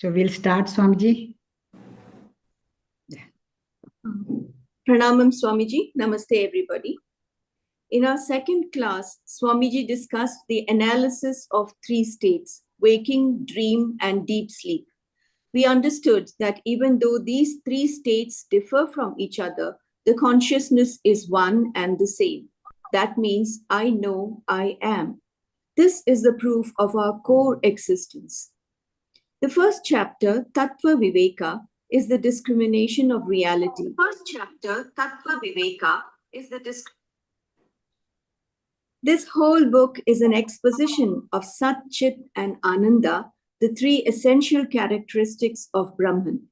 So we'll start, Swamiji. Pranamam Swamiji, Namaste everybody. In our second class, Swamiji discussed the analysis of three states, waking, dream, and deep sleep. We understood that even though these three states differ from each other, the consciousness is one and the same. That means I know I am. This is the proof of our core existence. The first chapter, Tatva Viveka, is the discrimination of reality. This whole book is an exposition of Sat-Chit-Ananda, the three essential characteristics of Brahman.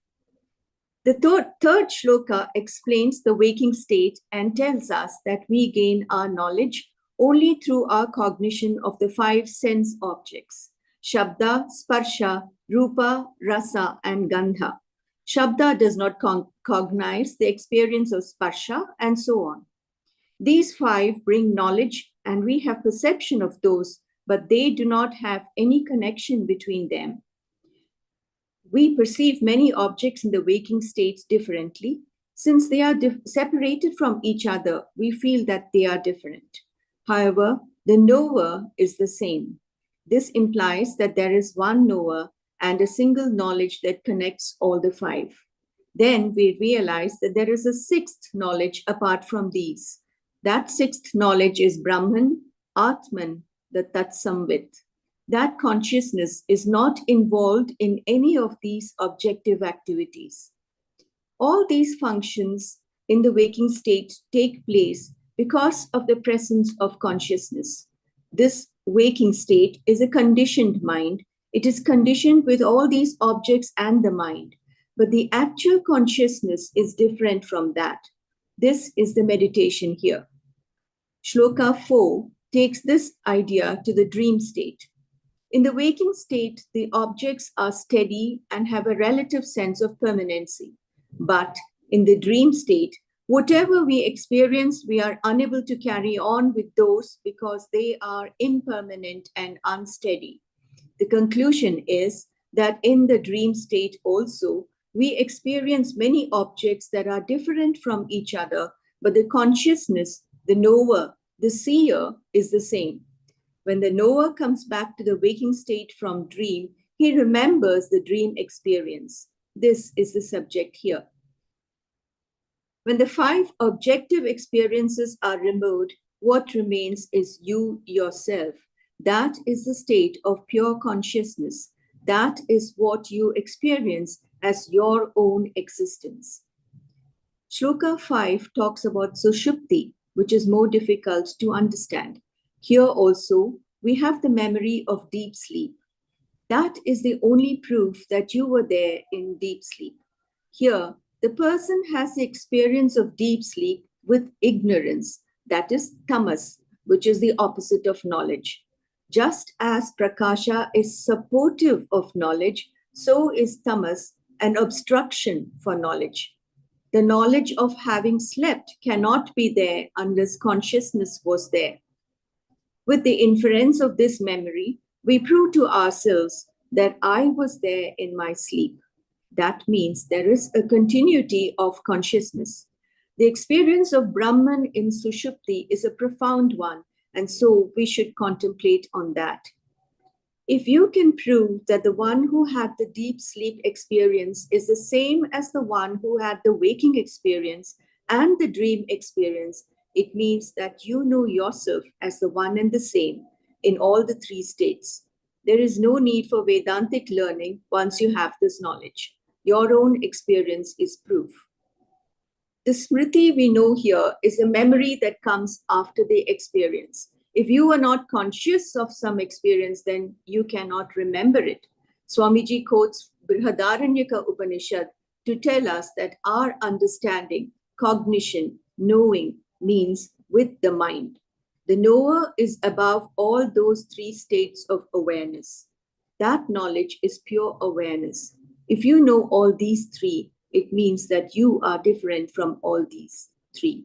The third shloka explains the waking state and tells us that we gain our knowledge only through our cognition of the five sense objects: Shabda, Sparsha, Rupa, Rasa, and Gandha. Shabda does not cognize the experience of Sparsha, and so on. These five bring knowledge, and we have perception of those, but they do not have any connection between them. We perceive many objects in the waking state differently. Since they are separated from each other, we feel that they are different. However, the knower is the same. This implies that there is one knower and a single knowledge that connects all the five. Then we realize that there is a sixth knowledge apart from these. That sixth knowledge is Brahman, Atman, the Tatsamvit. That consciousness is not involved in any of these objective activities. All these functions in the waking state take place because of the presence of consciousness. This waking state is a conditioned mind. It is conditioned with all these objects and the mind. But the actual consciousness is different from that. This is the meditation here. Shloka 4 takes this idea to the dream state. In the waking state, the objects are steady and have a relative sense of permanency. But in the dream state, whatever we experience, we are unable to carry on with those because they are impermanent and unsteady. The conclusion is that in the dream state also, we experience many objects that are different from each other, but the consciousness, the knower, the seer is the same. When the knower comes back to the waking state from dream, he remembers the dream experience. This is the subject here. When the five objective experiences are removed, what remains is you yourself. That is the state of pure consciousness. That is what you experience as your own existence. Shloka 5 talks about Sushupti, which is more difficult to understand. Here also, we have the memory of deep sleep. That is the only proof that you were there in deep sleep. Here, the person has the experience of deep sleep with ignorance, that is tamas, which is the opposite of knowledge. Just as prakasha is supportive of knowledge, so is tamas an obstruction for knowledge. The knowledge of having slept cannot be there unless consciousness was there. With the inference of this memory, we prove to ourselves that I was there in my sleep. That means there is a continuity of consciousness. The experience of Brahman in Sushupti is a profound one, and so we should contemplate on that. If you can prove that the one who had the deep sleep experience is the same as the one who had the waking experience and the dream experience, it means that you know yourself as the one and the same in all the three states. There is no need for Vedantic learning once you have this knowledge. Your own experience is proof. The smriti we know here is a memory that comes after the experience. If you are not conscious of some experience, then you cannot remember it. Swamiji quotes Brihadaranyaka Upanishad to tell us that our understanding, cognition, knowing means with the mind. The knower is above all those three states of awareness. That knowledge is pure awareness. If you know all these three, it means that you are different from all these three.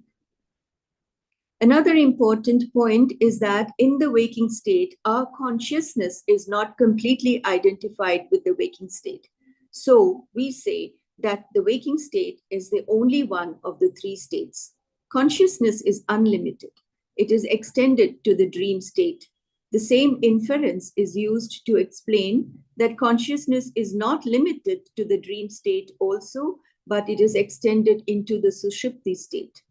Another important point is that in the waking state, our consciousness is not completely identified with the waking state. So we say that the waking state is the only one of the three states. Consciousness is unlimited. It is extended to the dream state. The same inference is used to explain that consciousness is not limited to the dream state also, but it is extended into the Sushupti state.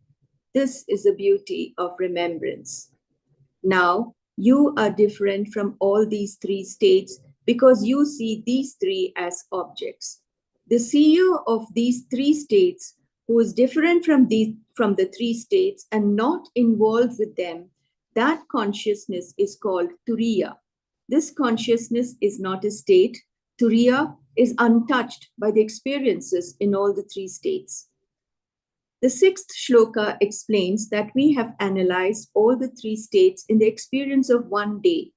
This is the beauty of remembrance. Now, you are different from all these three states because you see these three as objects. The seer of these three states, who is different from the three states and not involved with them, that consciousness is called Turiya. This consciousness is not a state. Turiya is untouched by the experiences in all the three states. The sixth shloka explains that we have analyzed all the three states in the experience of one day.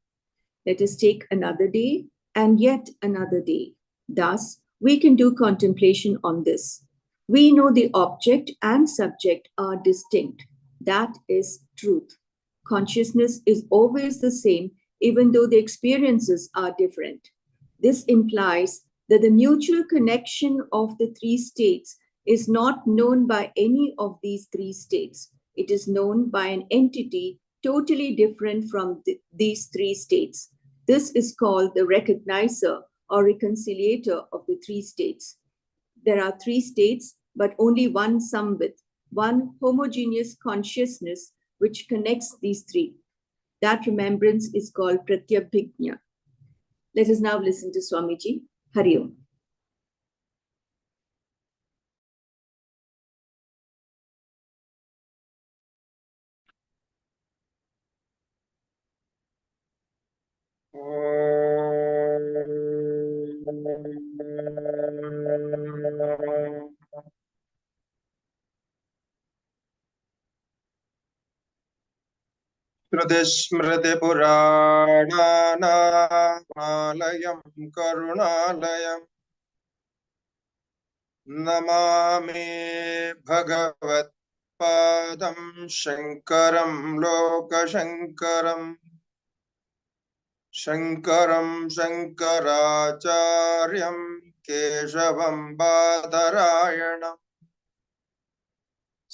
Let us take another day and yet another day. Thus, we can do contemplation on this. We know the object and subject are distinct. That is truth. Consciousness is always the same, even though the experiences are different. This implies that the mutual connection of the three states is not known by any of these three states. It is known by an entity totally different from these three states. This is called the recognizer or reconciliator of the three states. There are three states, but only one samvit, one homogeneous consciousness which connects these three. That remembrance is called pratyabhijna. Let us now listen to Swamiji. Hari Om. श्रुतिस्मृतिपुराणानामालयं करुणालयं Namami भगवत्पादं शङ्करं लोकशङ्करम् शङ्करं शङ्कराचार्यं केशवं बादरायणम्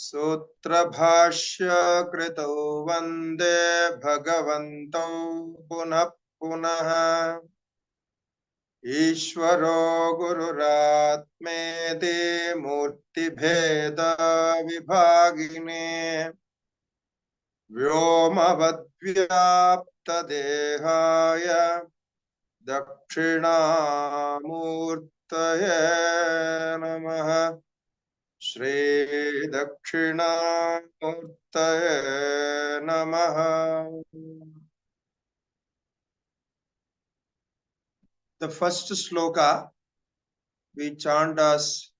सूत्रभाष्य कृतौ वन्दे भगवन्तौ पुनः पुनः ईश्वरो गुरुरात्मेति मूर्तिभेद विभागिने व्योमवद्व्याप्तदेहाय दक्षिणामूर्तये नमः। Shri Dakshinamurtaye Namaha. The first sloka we chant as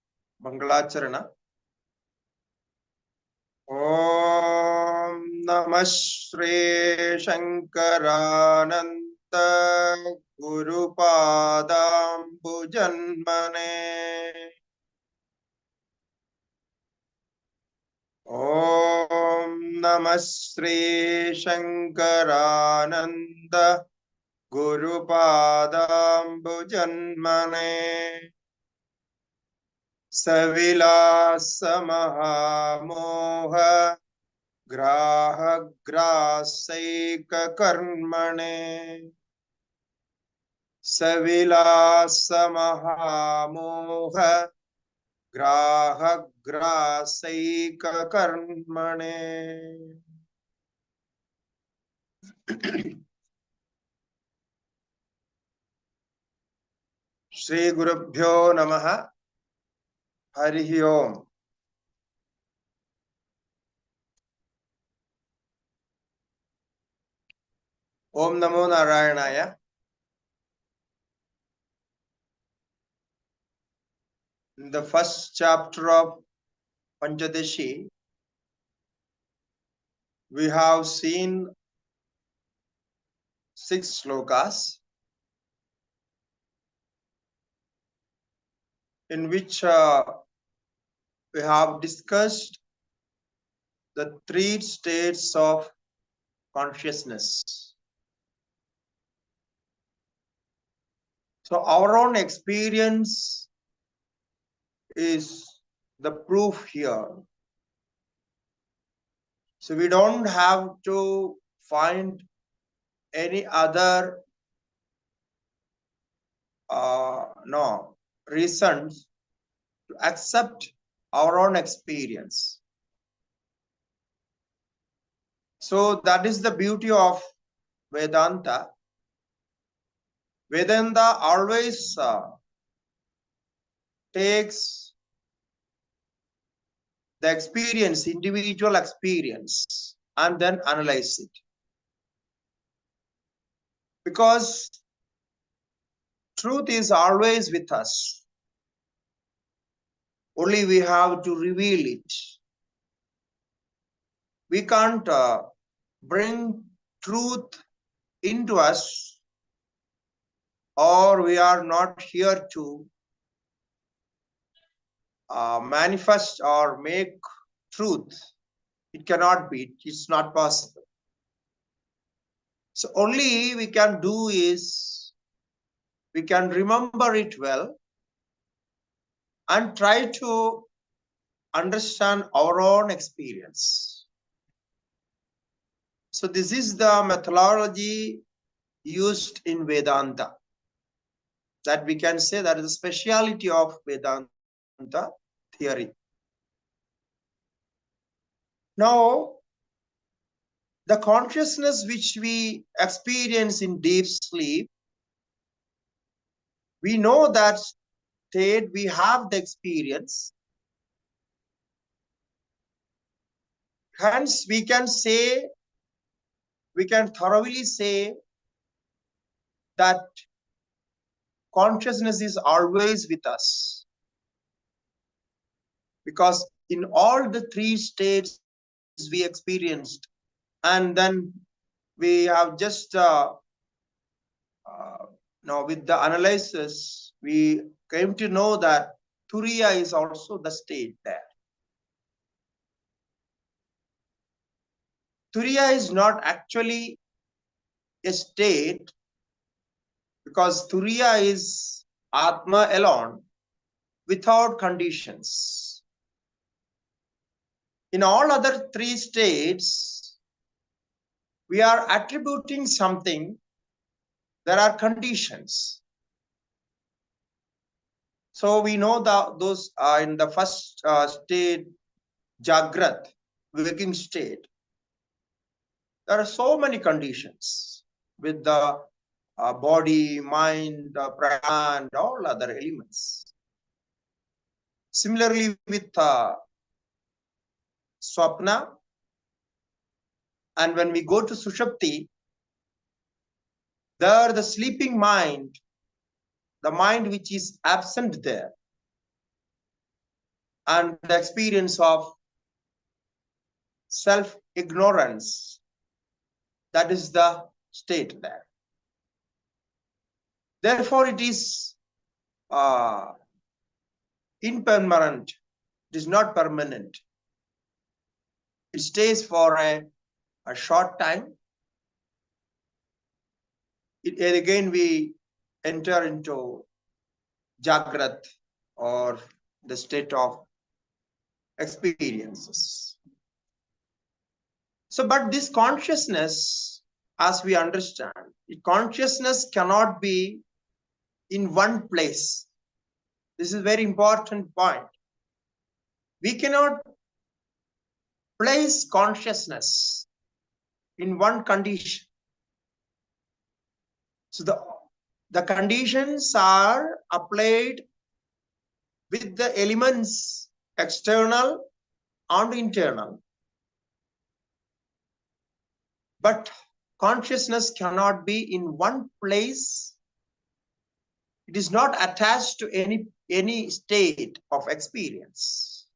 Mangalacharana. Om Namah Shri Shankarananda Guru Padam Pujanmane. Om Namah Shri Shankarananda Guru Padambujanmane Savilasa Mahamoha Graha Grasaika Karmane Savilasa Mahamoha Graha Grasaika Karmane. Shri Gurubhyo Namaha. Hari Om. Om Namo Narayanaya. In the first chapter of Pancadashi, we have seen 6 slokas in which we have discussed the 3 states of consciousness. So our own experience is the proof here. So we don't have to find any other reasons to accept our own experience. So that is the beauty of Vedanta. Vedanta always takes the experience, individual experience, and then analyze it. Because truth is always with us. Only we have to reveal it. We can't bring truth into us, or we are not here to manifest or make truth. It cannot be. It's not possible. So only we can do is we can remember it well and try to understand our own experience. So this is the methodology used in Vedanta. That we can say that is the speciality of Vedanta theory. Now, the consciousness which we experience in deep sleep, we know that state, we have the experience. Hence, we can thoroughly say that consciousness is always with us. Because in all the three states we experienced, and then we have just now with the analysis, we came to know that Turiya is also the state there. Turiya is not actually a state, because Turiya is Atma alone without conditions. In all other three states, we are attributing something. There are conditions. So we know that those are in the first state, Jagrat, waking state. There are so many conditions with the body, mind, prana, and all other elements. Similarly with Swapna, and when we go to Sushupti, there the sleeping mind, the mind which is absent there, and the experience of self-ignorance, that is the state there. Therefore, it is impermanent. It is not permanent. It stays for a short time. Again, we enter into Jagrat, or the state of experiences. So, but this consciousness, as we understand, consciousness cannot be in one place. This is a very important point. We cannot place consciousness in one condition. So the conditions are applied with the elements external and internal. But consciousness cannot be in one place. It is not attached to any state of experience.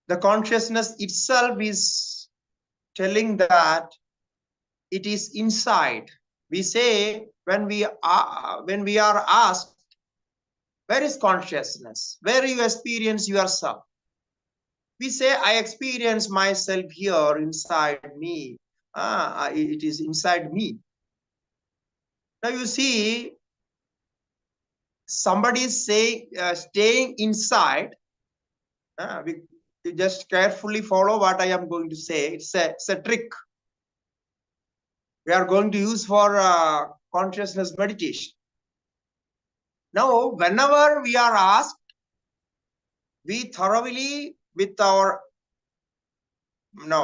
The consciousness itself is telling that it is inside. We say when we are asked, where is consciousness? Where you experience yourself? We say, I experience myself here inside me. It is inside me. Now you see, somebody is saying, staying inside, you just carefully follow what I am going to say. It's a trick we are going to use for consciousness meditation. Now, whenever we are asked, we thoroughly, with our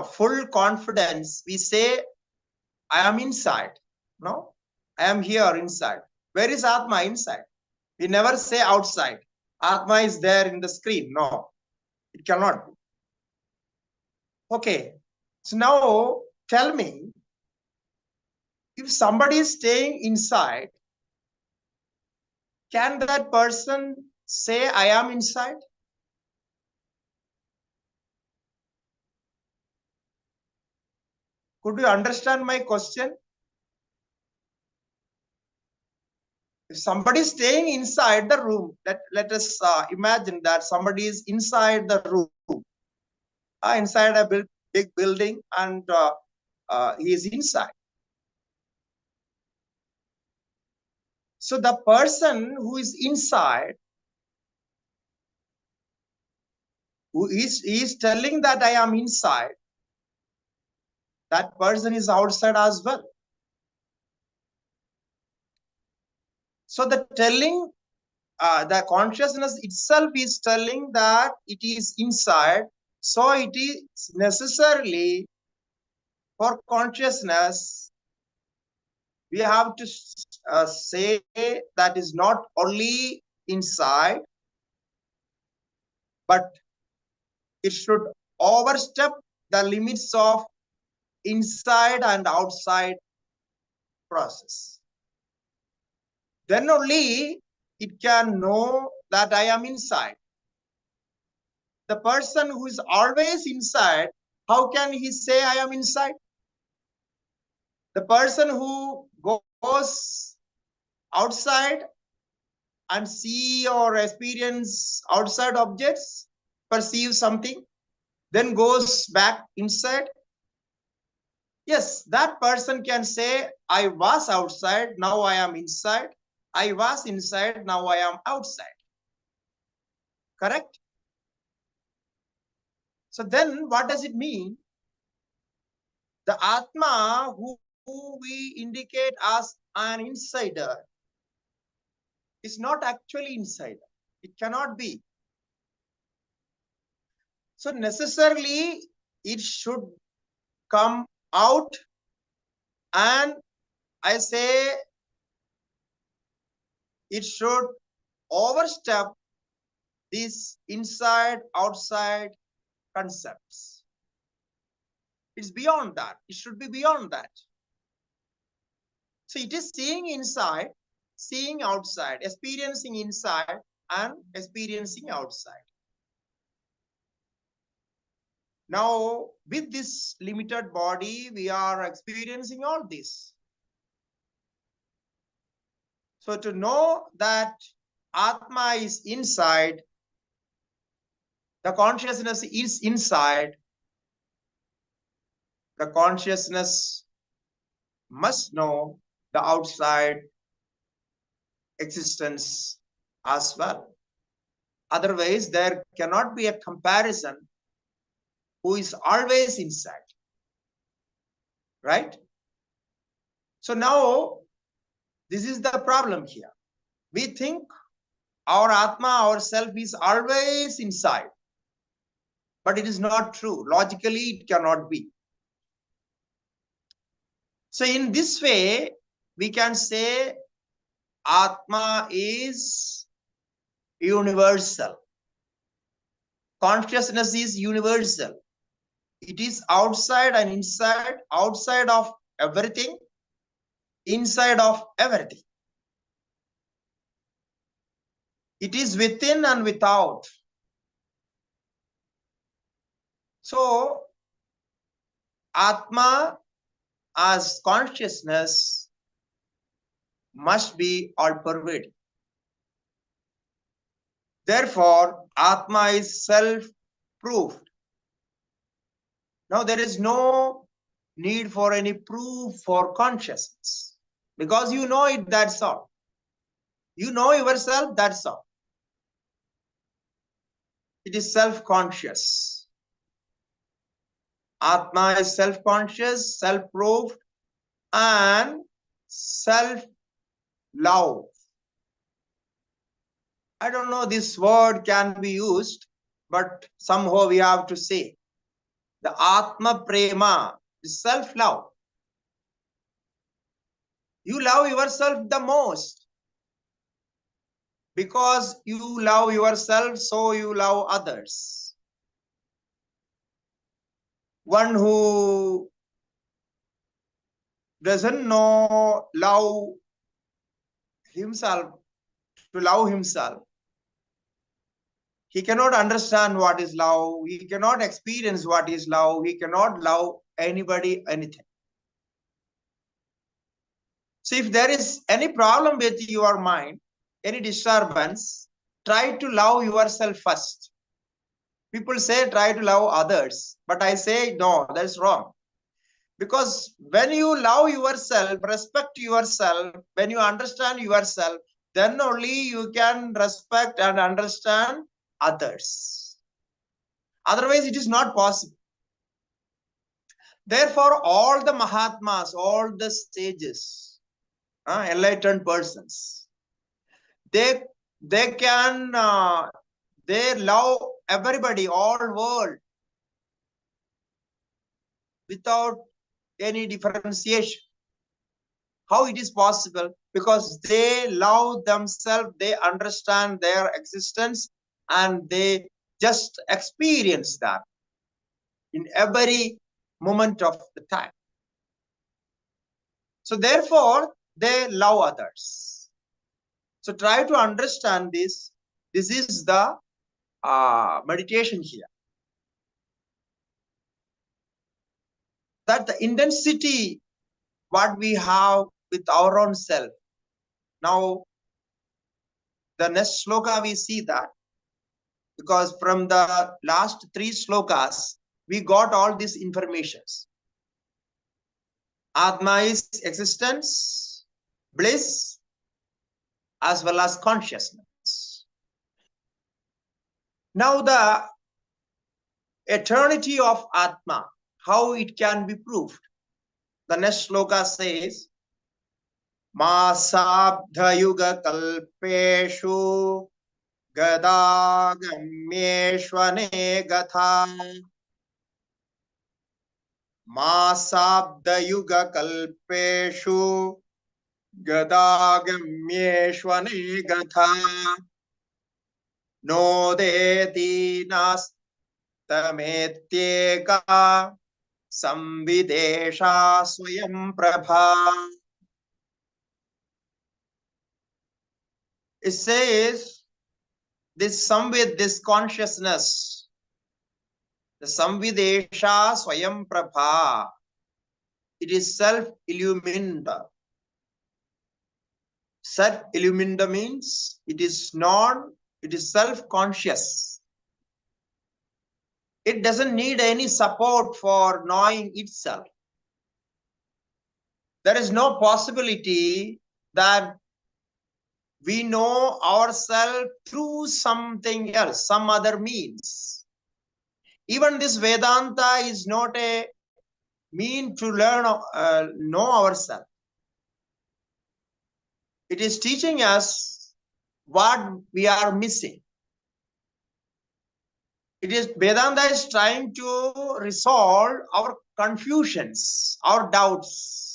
full confidence, we say, I am inside. No, I am here inside. Where is Atma? Inside. We never say outside. Atma is there in the screen. No, it cannot be. Okay, so now tell me, if somebody is staying inside, can that person say, I am inside? Could you understand my question? If somebody is staying inside the room, let us imagine that somebody is inside the room, inside a big building, and he is inside. So the person who is inside, who is telling that I am inside, that person is outside as well. So the telling, the consciousness itself is telling that it is inside. So it is necessarily for consciousness, we have to say that is not only inside, but it should overstep the limits of inside and outside process. Then only it can know that I am inside. The person who is always inside, how can he say I am inside? The person who goes outside and see or experience outside objects, perceive something, then goes back inside. Yes, that person can say, I was outside, now I am inside. I was inside, now I am outside. Correct? So then what does it mean? The Atma who we indicate as an insider is not actually insider. It cannot be. So necessarily it should come out, and I say it should overstep these inside outside concepts. It's beyond that. It should be beyond that. So it is seeing inside, seeing outside, experiencing inside and experiencing outside. Now, with this limited body, we are experiencing all this. So to know that Atma is inside, the consciousness is inside, the consciousness must know the outside existence as well. Otherwise, there cannot be a comparison who is always inside. Right? So now, this is the problem here. We think our Atma, ourself, is always inside. But it is not true. Logically, it cannot be. So in this way, we can say Atma is universal. Consciousness is universal. It is outside and inside, outside of everything, inside of everything. It is within and without. So, Atma as consciousness must be all-pervading. Therefore, Atma is self-proved. Now, there is no need for any proof for consciousness, because you know it, that's all. You know yourself, that's all. It is self-conscious. Atma is self-conscious, self-proved, and self-love. I don't know this word can be used, but somehow we have to say. The Atma Prema is self-love. You love yourself the most. Because you love yourself, so you love others. One who doesn't know love himself, to love himself, he cannot understand what is love. He cannot experience what is love. He cannot love anybody, anything. So if there is any problem with your mind, any disturbance, try to love yourself first. People say try to love others, but I say no, that's wrong. Because when you love yourself, respect yourself, when you understand yourself, then only you can respect and understand others. Otherwise, it is not possible. Therefore, all the Mahatmas, all the sages, enlightened persons, they can, they love everybody, all world, without any differentiation. How it is possible? Because they love themselves, they understand their existence, and they just experience that in every moment of the time. So therefore, they love others. So try to understand this. This is the meditation here. That the intensity what we have with our own self. Now, the next sloka we see that, because from the last 3 slokas, we got all these informations. Atma is existence, bliss, as well as consciousness. Now the eternity of Atma, how it can be proved. The next sloka says, Masabdha yuga kalpeshu gadagamyeshvane gatha. Masabdha yuga kalpeshu gadagamyeshvane gatha. Nodeti nastametyeka samvidesha swayam prabha. It says this consciousness, the samvidesha swayam prabha, it is self-illumined. Self-illumined means it is self-conscious. It doesn't need any support for knowing itself. There is no possibility that we know ourselves through something else, some other means. Even this Vedanta is not a mean to learn, know ourselves. It is teaching us what we are missing. Vedanta is trying to resolve our confusions, our doubts.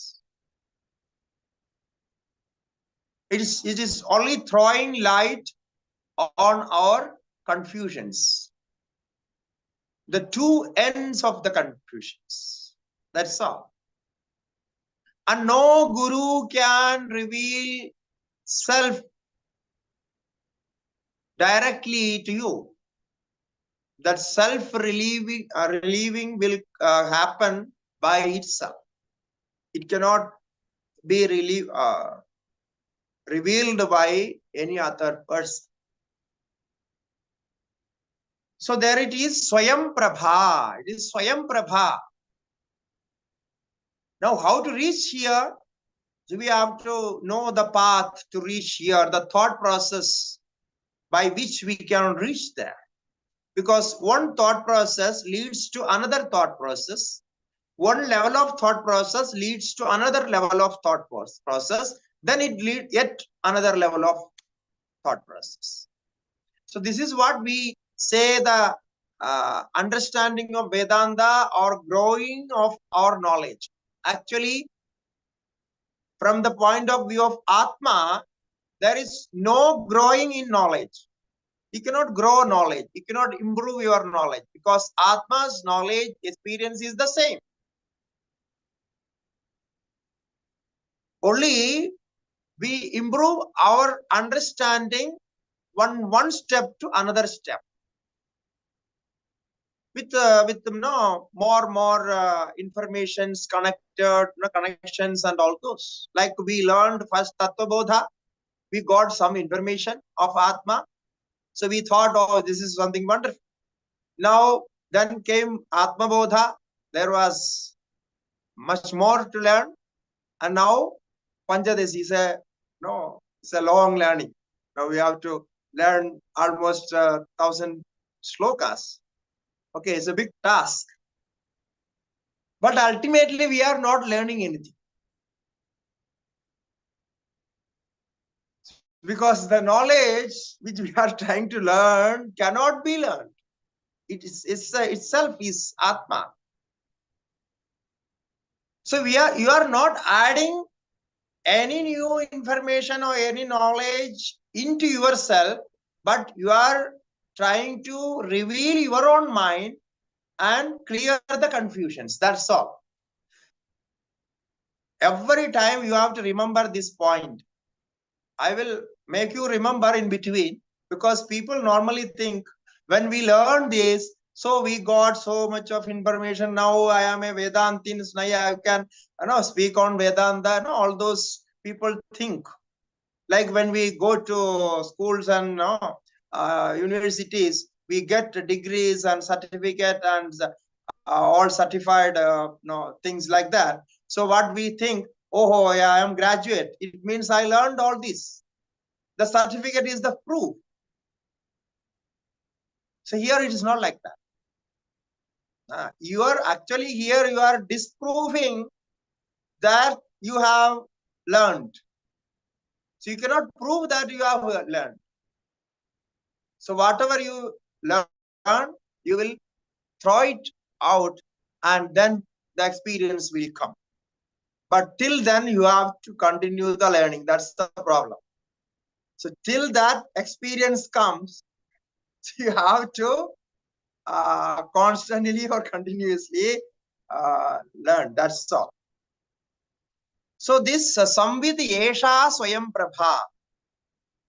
It is only throwing light on our confusions. The 2 ends of the confusions. That's all. And no guru can reveal self directly to you. That self-relieving will happen by itself. It cannot be revealed by any other person. So there it is, Swayam Prabha. It is Swayam Prabha. Now how to reach here? So we have to know the path to reach here, the thought process by which we can reach there. Because one thought process leads to another thought process. One level of thought process leads to another level of thought process. Then it leads yet another level of thought process. So this is what we say the understanding of Vedanta or growing of our knowledge. Actually, from the point of view of Atma, there is no growing in knowledge. You cannot grow knowledge. You cannot improve your knowledge because Atma's knowledge experience is the same. Only we improve our understanding one step to another step with more informations connected, connections and all those. Like we learned first Tattva Bodha, we got some information of Atma. So we thought, oh, this is something wonderful. Now, then came Atma Bodha. There was much more to learn. And now, Pancadashi is it's a long learning. Now we have to learn almost 1,000 slokas. Okay, it's a big task. But ultimately, we are not learning anything. Because the knowledge which we are trying to learn cannot be learned. Itself is Atma. So you are not adding any new information or any knowledge into yourself, but you are trying to reveal your own mind and clear the confusions. That's all. Every time you have to remember this point. I will make you remember in between because people normally think when we learn this, so we got so much of information. Now I am a Vedantin, now I can speak on Vedanta. All those people think. Like when we go to schools and universities, we get degrees and certificate and all certified things like that. So what we think, oh yeah, I am graduate. It means I learned all this. The certificate is the proof. So here it is not like that. You are actually here, you are disproving that you have learned. So you cannot prove that you have learned. So whatever you learn, you will throw it out and then the experience will come. But till then, you have to continue the learning. That's the problem. So till that experience comes, you have to constantly or continuously learn. That's all. So this Samvid Esha Swayam Prabha.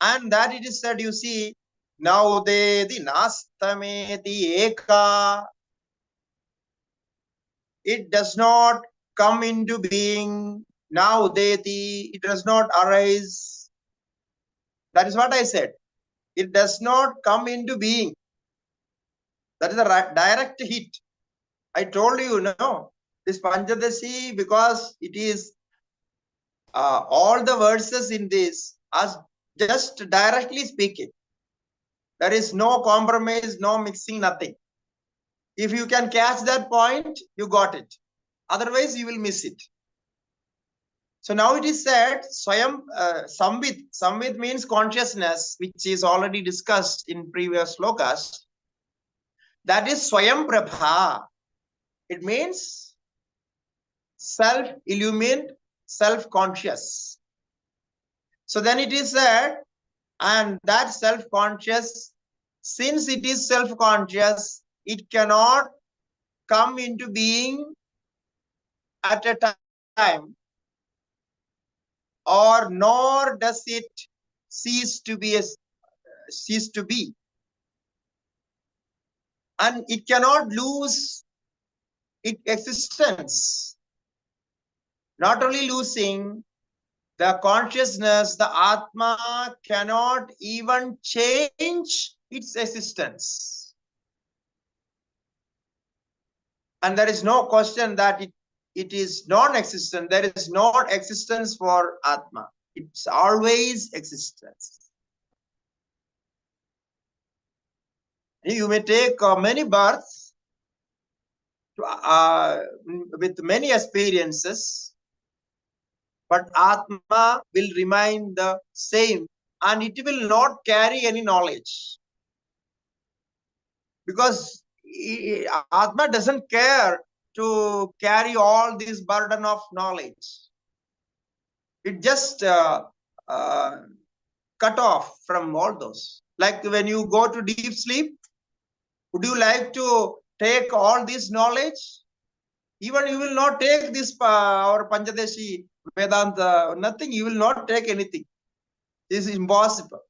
And that it is said, you see, now de di nastameti eka. It does not come into being. Now deti, it does not arise. That is what I said. It does not come into being. That is a direct hit. I told you, this Pancadashi, because it is all the verses in this are just directly speaking. There is no compromise, no mixing, nothing. If you can catch that point, you got it. Otherwise, you will miss it. So now it is said, Swayam Samvid. Samvid means consciousness, which is already discussed in previous slokas. That is Swayam Prabha. It means self-illumined, self-conscious. So then it is said, and that self-conscious, since it is self-conscious, it cannot come into being at a time, or nor does it cease to be. And it cannot lose its existence. Not only losing the consciousness, the Atma cannot even change its existence. And there is no question that it is non-existent. There is no existence for Atma. It's always existence. You may take many births with many experiences, but Atma will remain the same and it will not carry any knowledge. Because Atma doesn't care to carry all this burden of knowledge. It just cut off from all those. Like when you go to deep sleep, would you like to take all this knowledge? Even you will not take this our Pancadashi, Vedanta, nothing. You will not take anything. This is impossible.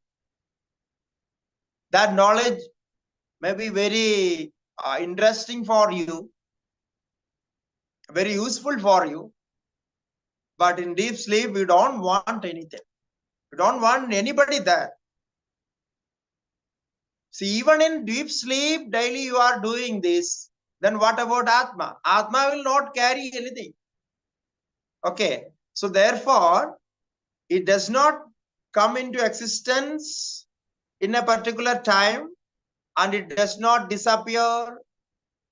That knowledge may be very interesting for you, very useful for you. But in deep sleep, we don't want anything. We don't want anybody there. See, even in deep sleep, daily you are doing this. Then what about Atma? Atma will not carry anything. Okay. So therefore, it does not come into existence in a particular time, and it does not disappear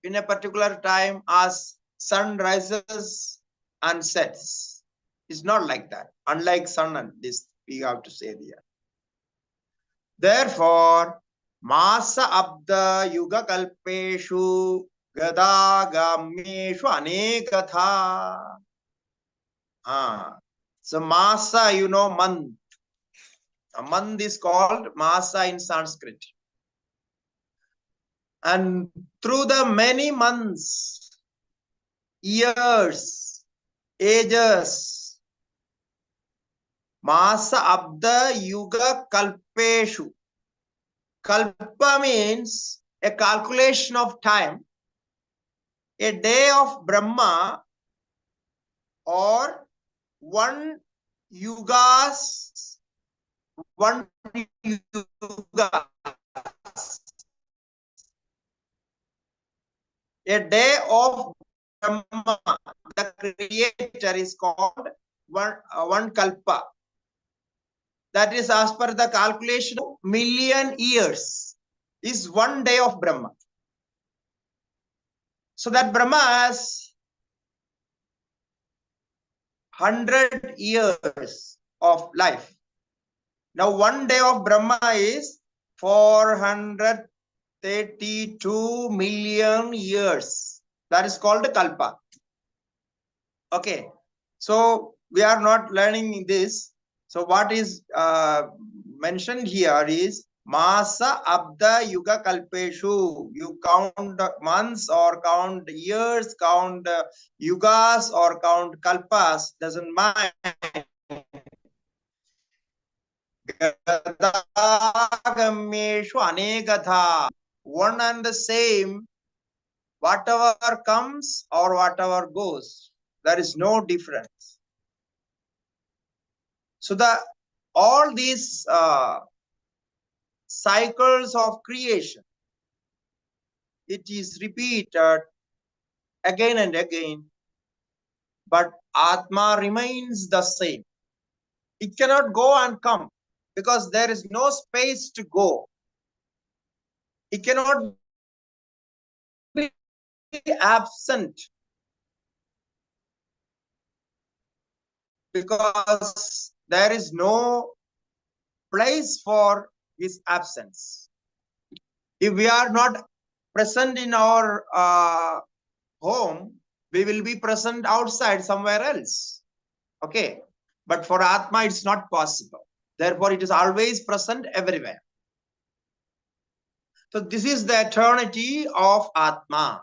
in a particular time as sun rises and sets. It's not like that. Unlike sun and this, we have to say here. Therefore, Masa Abda Yuga Kalpeshu Gada Gameshu Anekatha. So Masa, you know, month. A month is called Masa in Sanskrit. And through the many months, years, ages, Masa Abda Yuga Kalpeshu. Kalpa means a calculation of time. A day of Brahma or one yugas, one yuga. A day of Brahma, the creator, is called one kalpa. That is as per the calculation of million years is one day of Brahma. So that Brahma has 100 years of life. Now one day of Brahma is 432 million years. That is called kalpa. Okay. So we are not learning this. So what is mentioned here is Masa Abda Yuga Kalpeshu. You count months or count years, count yugas or count kalpas, doesn't matter. Gadagameshu Anegatha. One and the same, whatever comes or whatever goes, there is no difference. So all these cycles of creation, it is repeated again and again, but Atma remains the same. It cannot go and come because there is no space to go. It cannot be absent because there is no place for his absence. If we are not present in our home, we will be present outside somewhere else. Okay. But for Atma, it's not possible. Therefore, it is always present everywhere. So this is the eternity of Atma.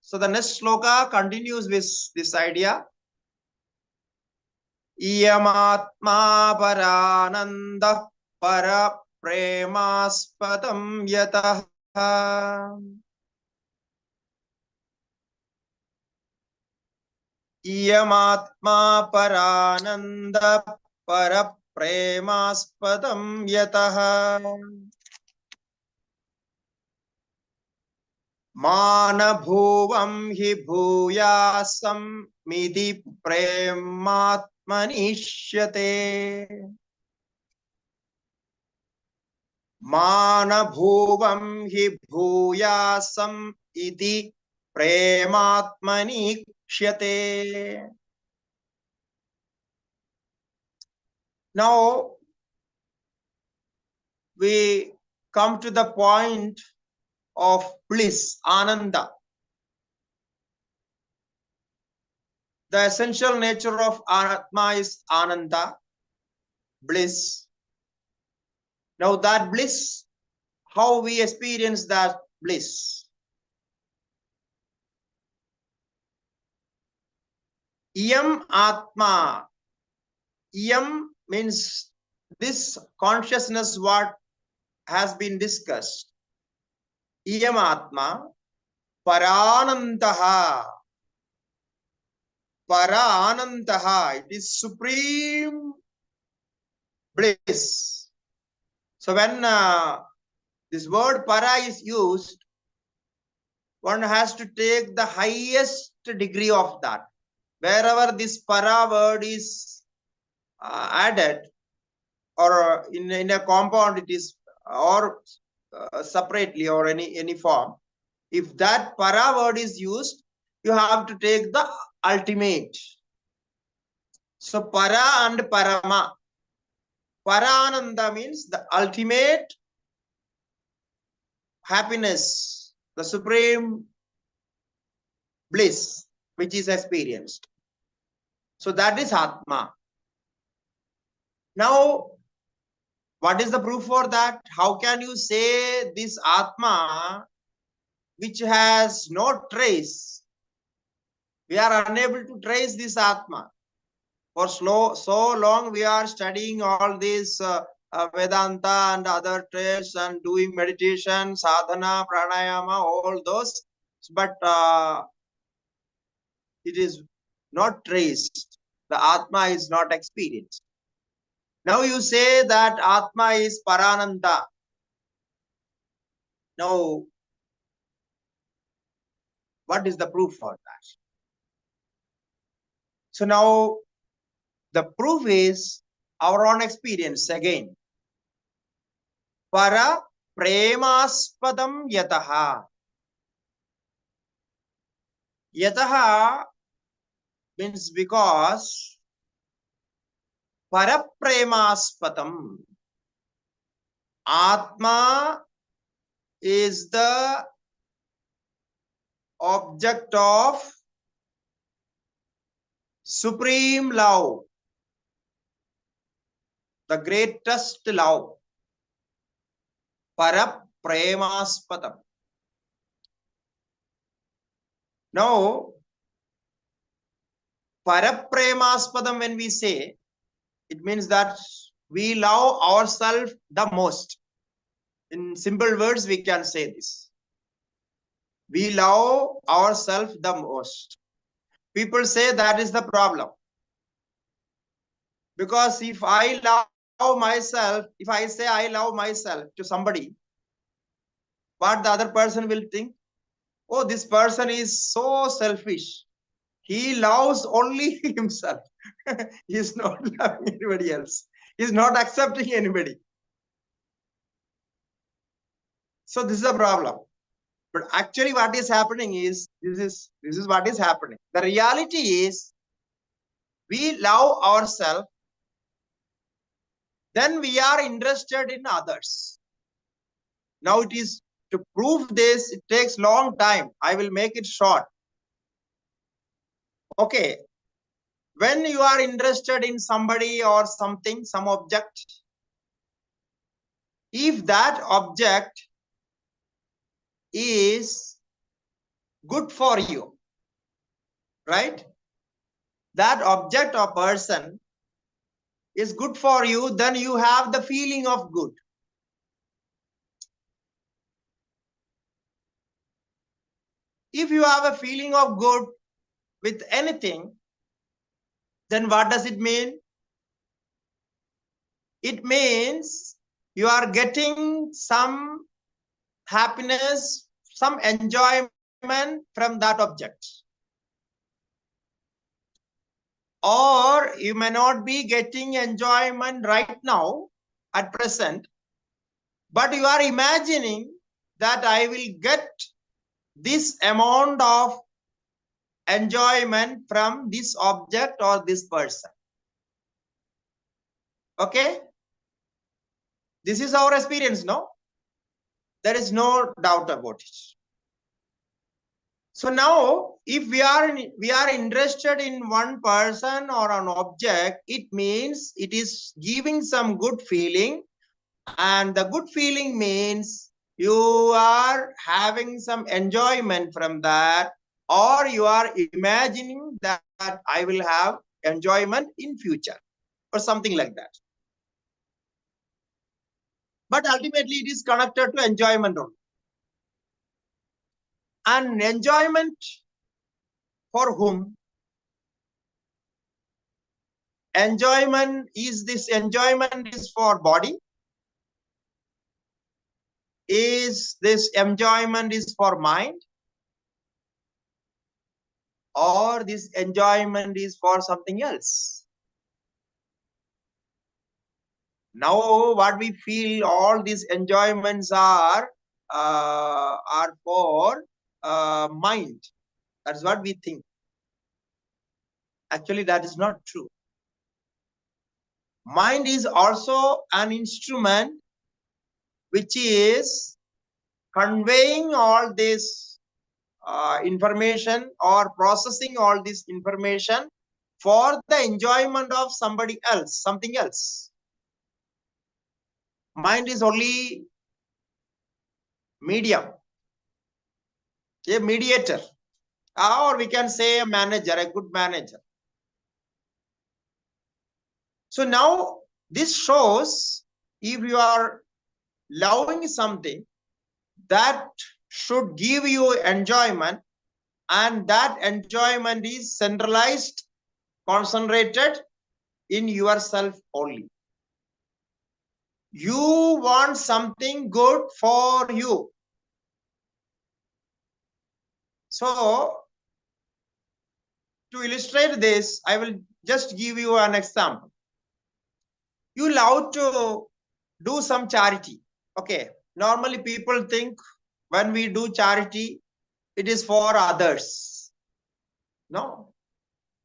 So the next sloka continues with this idea. Iyamatma parananda para premaspadam yatah. Iyamatma parananda para premaspadam yatah. Manabhuvam hi bhuyasam midi prematmanishyate. Manabhuvam hi bhuyasam iti prematmanishyate. Now we come to the point of bliss, ananda. The essential nature of Atma is ananda, bliss. Now that bliss, how we experience that bliss? Yam Atma. Yam means this consciousness what has been discussed. Yam Atma Paranantaha. Paranantaha. It is supreme bliss. So when this word para is used, one has to take the highest degree of that. Wherever this para word is added, or in a compound it is, or separately or any form, if that para word is used, you have to take the ultimate. So para and parama. Parananda means the ultimate happiness, the supreme bliss which is experienced. So that is Atma. Now, what is the proof for that? How can you say this Atma which has no trace? We are unable to trace this Atma. For so long we are studying all these Vedanta and other traits and doing meditation, sadhana, pranayama, all those, but it is not traced. The Atma is not experienced. Now you say that Atma is Parananda. Now, what is the proof for that? So now the proof is our own experience again. Para premaspadam yataha. Yataha means because para premaspadam. Atma is the object of supreme love, the greatest love. Para premaspadam. Now, para premaspadam, when we say, it means that we love ourselves the most. In simple words, we can say this. We love ourselves the most. People say that is the problem. Because if I love myself, if I say I love myself to somebody, what the other person will think? Oh, this person is so selfish. He loves only himself. He is not loving anybody else. He is not accepting anybody. So this is a problem. But actually what is happening is, this is what is happening. The reality is, we love ourselves, then we are interested in others. Now it is, to prove this, it takes long time. I will make it short. Okay. When you are interested in somebody or something, some object, if that object is good for you, right? That object or person is good for you, then you have the feeling of good. If you have a feeling of good with anything, then what does it mean? It means you are getting some happiness, some enjoyment from that object. Or you may not be getting enjoyment right now at present, but you are imagining that I will get this amount of enjoyment from this object or this person. Okay? This is our experience, no? There is no doubt about it. So now, if we are interested in one person or an object, it means it is giving some good feeling, and the good feeling means you are having some enjoyment from that, or you are imagining that I will have enjoyment in future, or something like that. But ultimately, it is connected to enjoyment only. And enjoyment for whom? Enjoyment is for body? Is this enjoyment is for mind? Or this enjoyment is for something else? Now, what we feel, all these enjoyments are for mind. That's what we think. Actually, that is not true. Mind is also an instrument which is conveying all this information or processing all this information for the enjoyment of somebody else, something else. Mind is only medium, a mediator, or we can say a manager, a good manager. So now this shows, if you are loving something, that should give you enjoyment, and that enjoyment is centralized, concentrated in yourself only. You want something good for you. So, to illustrate this, I will just give you an example. You love to do some charity. Okay. Normally people think when we do charity, it is for others. No.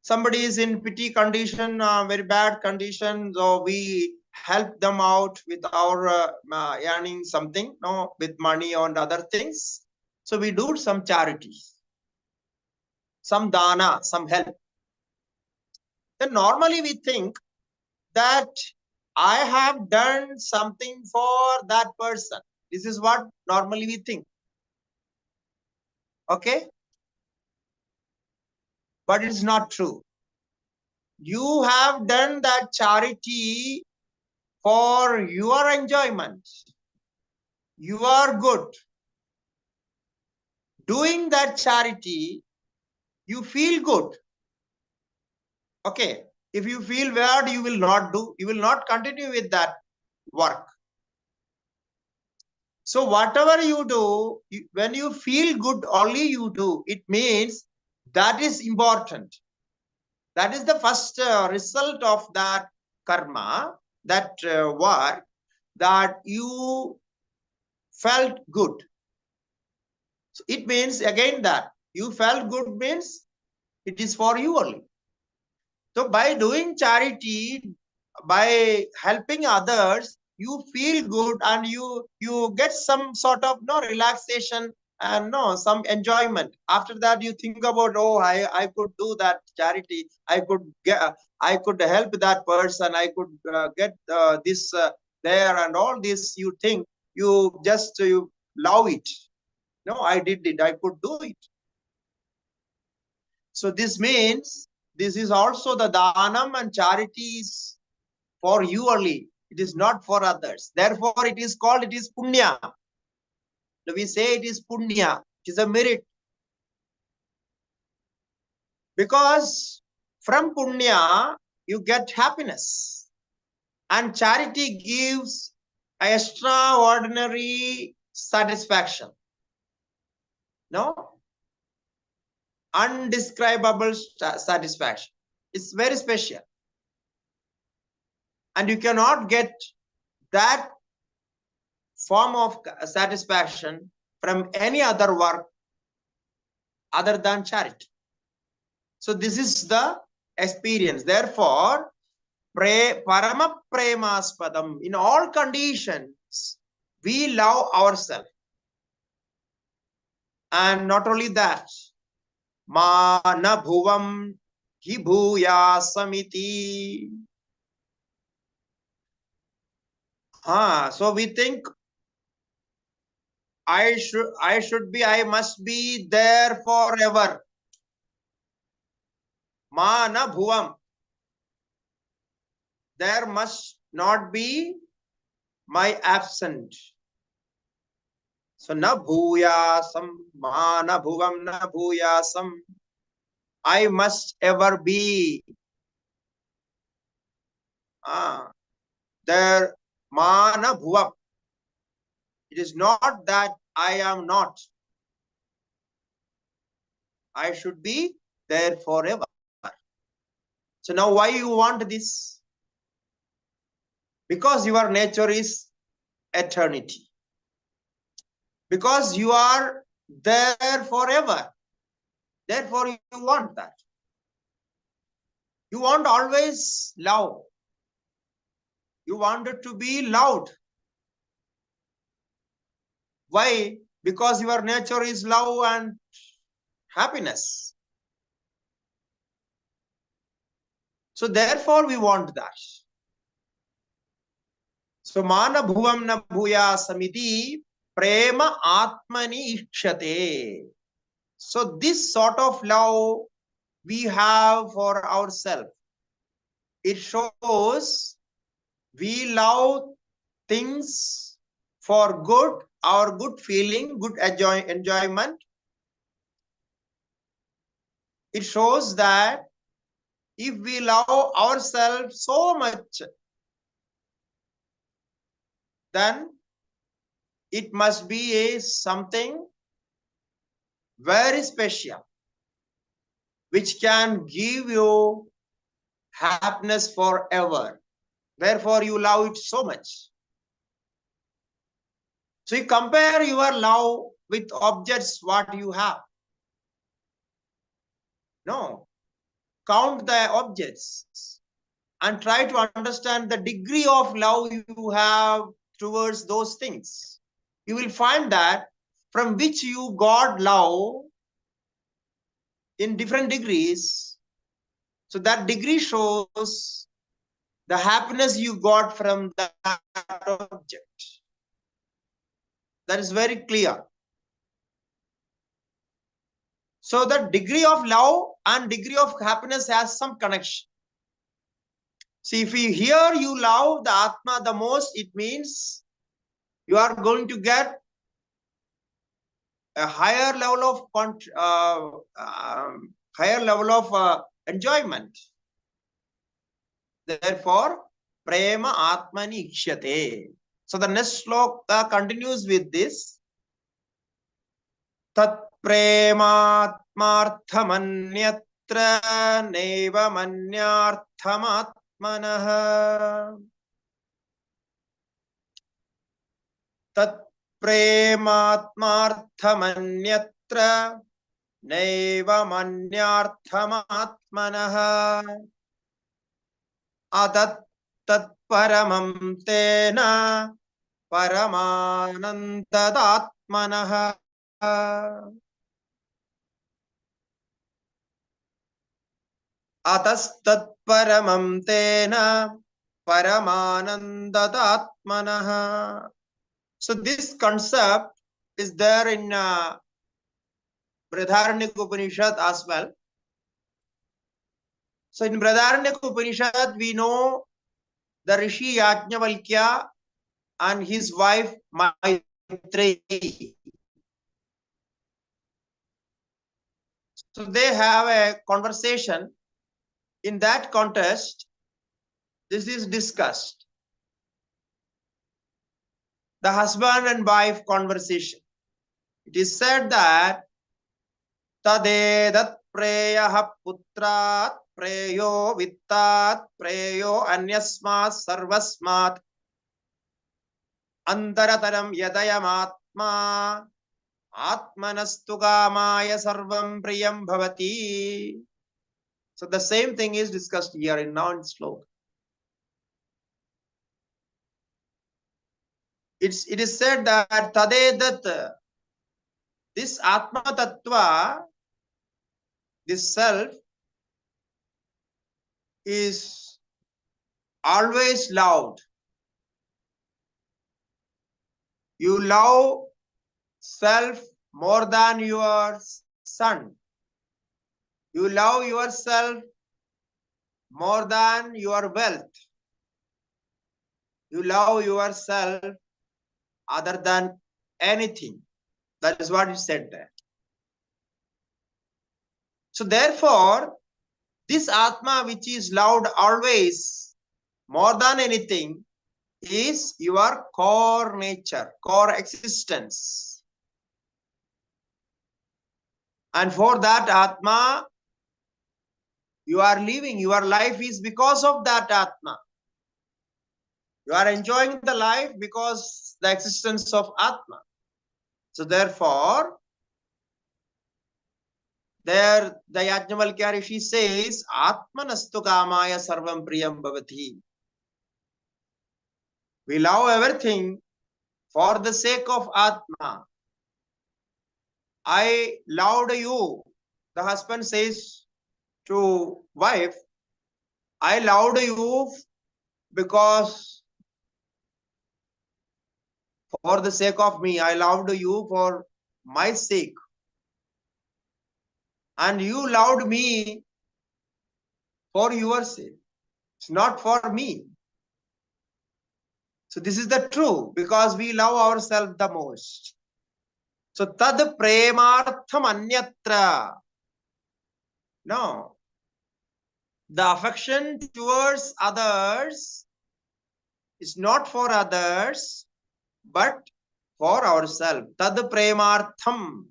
Somebody is in pity condition, very bad condition, so we help them out with our earning something, no, with money and other things. So we do some charity, some dana, some help. Then normally we think that I have done something for that person. This is what normally we think. Okay? But it's not true. You have done that charity for your enjoyment. You are good. Doing that charity, you feel good. Okay. If you feel bad, you will not do. You will not continue with that work. So whatever you do, when you feel good, only you do. It means that is important. That is the first result of that karma, that work, that you felt good. So it means again that you felt good means it is for you only. So by doing charity, by helping others, you feel good and you get some sort of relaxation and some enjoyment. After that, you think about, oh, I could do that charity. I could help that person. I could get this there and all this. You think you love it. No, I did it. I could do it. So this means this is also the dhanam and charities for you only. It is not for others. Therefore, it is punya. We say it is punya. It is a merit. Because from punya, you get happiness. And charity gives extraordinary satisfaction. No? Undescribable satisfaction. It's very special. And you cannot get that form of satisfaction from any other work other than charity. So this is the experience. Therefore, Parama Premaspadam, in all conditions, we love ourselves. And not only that, Mana Bhuvam Hibhuya Samiti. So we think I must be there forever. Mana Bhuvam. There must not be my absent. So na bhuyasam, mana bhuvam na bhuyasam. I must ever be. There mana bhuvam. It is not that I am not. I should be there forever. So now why you want this? Because your nature is eternity. Because you are there forever. Therefore, you want that. You want always love. You want it to be loved. Why? Because your nature is love and happiness. So therefore, we want that. So, mana bhuvam na bhuya samiti prema atmani ikshate. So this sort of love we have for ourselves. It shows we love things for good, our good feeling, good enjoyment. It shows that if we love ourselves so much, then it must be something very special, which can give you happiness forever. Therefore, you love it so much. So you compare your love with objects, what you have. No. Count the objects and try to understand the degree of love you have towards those things. You will find that from which you got love in different degrees. So that degree shows the happiness you got from that object. That is very clear. So the degree of love and degree of happiness has some connection. See, if you hear you love the Atma the most, it means you are going to get a higher level of enjoyment. Therefore, prema atmani ikshate. So the next sloka continues with this. Tat prematmarthamanyatra neva manyarthamatmanah. Tat prematmarthamanyatra neva manyarthamatmanah. Adat tat paramam tena paramanandadatmanah. Atastat paramam tena paramanandadatmanah. So this concept is there in Brihadaranyaka Upanishad as well. So in Brihadaranyaka Upanishad, we know the Rishi Yajnavalkya and his wife Maitreyi. So they have a conversation. In that context, this is discussed. The husband and wife conversation. It is said that Tadedat preyaha putrat preyo vittat preyo anyasmat sarvasmat antarataram yadayam atma atmanastu gamaya sarvam priyam bhavati. So the same thing is discussed here in now in sloka. It is said that tadedat, this Atma Tattva, this self, is always loved. You love self more than your son. You love yourself more than your wealth. You love yourself other than anything. That is what you said there. So therefore, this Atma which is loved always more than anything is your core nature, core existence. And for that Atma, you are living, your life is because of that Atma. You are enjoying the life because the existence of Atma. So therefore, there the Yajnavalkya Rishi says, Atmanastu kamaya sarvam priyam bhavati. We love everything for the sake of Atma. I loved you. The husband says to wife, I loved you because for the sake of me. I loved you for my sake. And you loved me for your sake. It's not for me. So this is the true, because we love ourselves the most. So tad premartham anyatra. No. The affection towards others is not for others, but for ourselves. Tad premartham.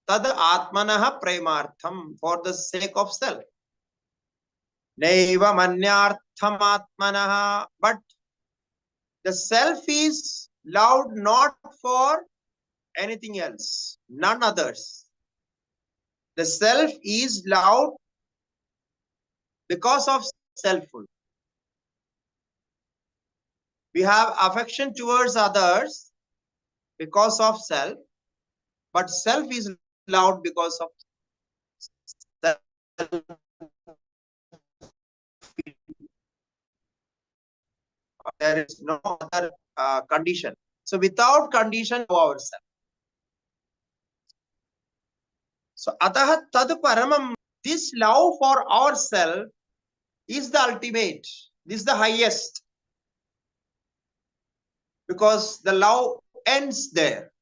Tad atmanaha premartham. For the sake of self. Naiva manyartham atmanaha. But the self is loved not for anything else, none others. The self is loved because of selfhood. We have affection towards others because of self, but self is loved because of self. There is no other condition. So without condition of ourselves. So ataha tad paramam, this love for ourselves is the ultimate. This is the highest. Because the love ends there.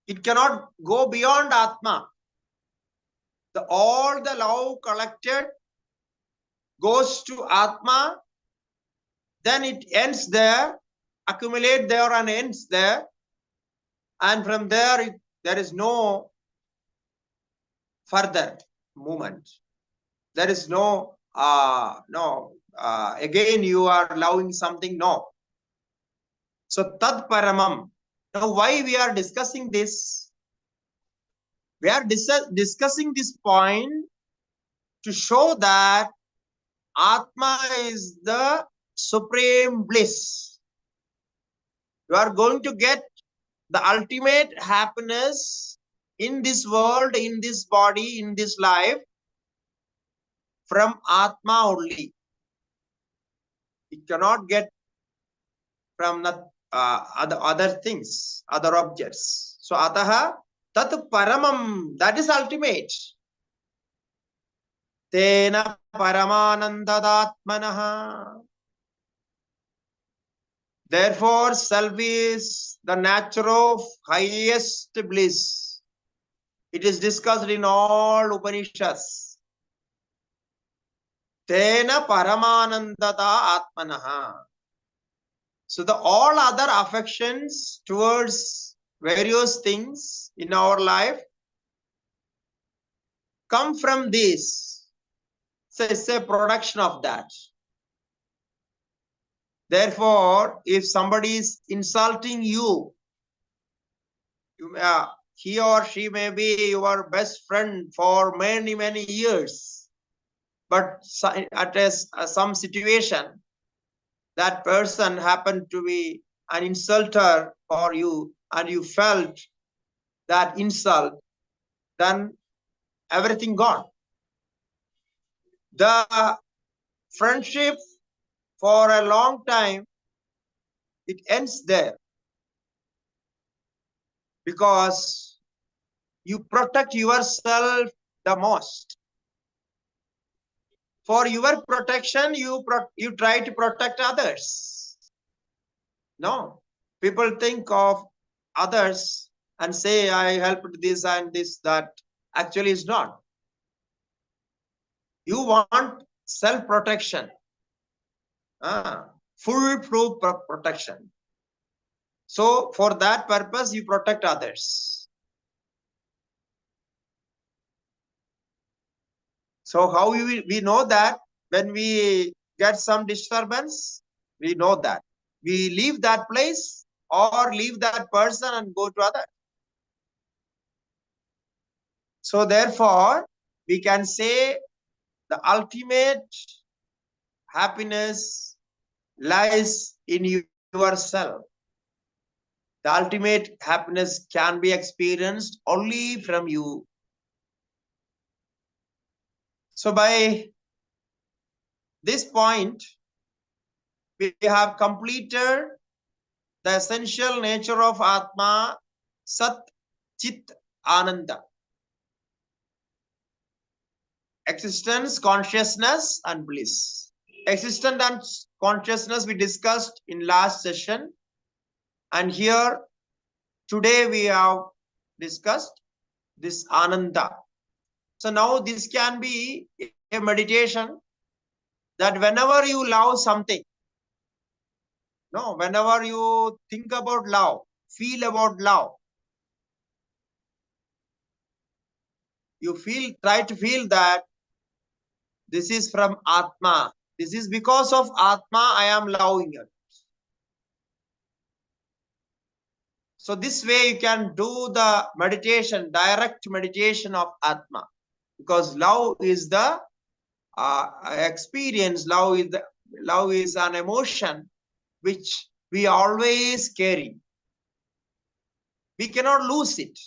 It cannot go beyond Atma. All the love collected goes to Atma, then it ends there, accumulate there and ends there. And from there, there is no further movement. There is no, again you are loving something, no. So tad paramam. Now why we are discussing this? We are discussing this point to show that Atma is the supreme bliss. You are going to get the ultimate happiness in this world, in this body, in this life from Atma only. It cannot get from the other things, other objects. So ataha tat paramam, that is ultimate. Tena paramanandadatmanaha. Therefore, self is the nature of highest bliss. It is discussed in all Upanishads. Tena paramanandata atmanaha. So the all other affections towards various things in our life come from this. So it's a production of that. Therefore, if somebody is insulting you, he or she may be your best friend for many, many years. But at some situation, that person happened to be an insulter for you, and you felt that insult, then everything gone. The friendship for a long time, it ends there, because you protect yourself the most. For your protection, you try to protect others. No, people think of others and say, I helped this and this, that. Actually is not. You want self-protection, foolproof protection. So for that purpose, you protect others. So how we know that? When we get some disturbance, we know that. We leave that place or leave that person and go to other. So therefore, we can say the ultimate happiness lies in yourself. The ultimate happiness can be experienced only from you. So by this point, we have completed the essential nature of Atma, Sat-Chit-Ananda. Existence, consciousness, and bliss. Existence and consciousness we discussed in last session. And here, today we have discussed this Ananda. So now this can be a meditation that whenever you love something, whenever you think about love, feel about love, you try to feel that this is from Atma. This is because of Atma I am loving it. So this way you can do the meditation, direct meditation of Atma. Because love is the experience, love is an emotion which we always carry. We cannot lose it.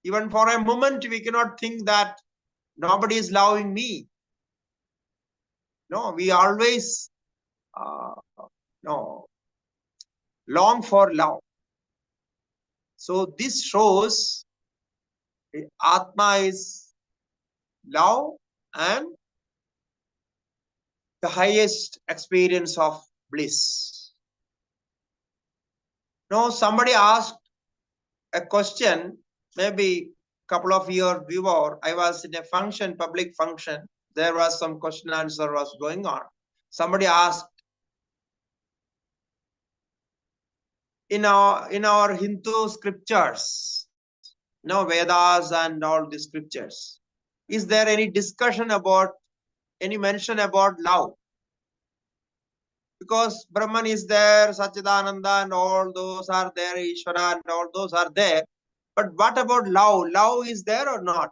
Even for a moment, we cannot think that nobody is loving me. No, we always long for love. So this shows Atma is love and the highest experience of bliss. Now somebody asked a question, maybe a couple of years before. I was in a function, public function. There was some question answer was going on. Somebody asked, in our Hindu scriptures, Vedas and all the scriptures, is there any discussion about, any mention about love? Because Brahman is there, Sat-Chit-Ananda and all those are there, Ishvara and all those are there. But what about love? Love is there or not?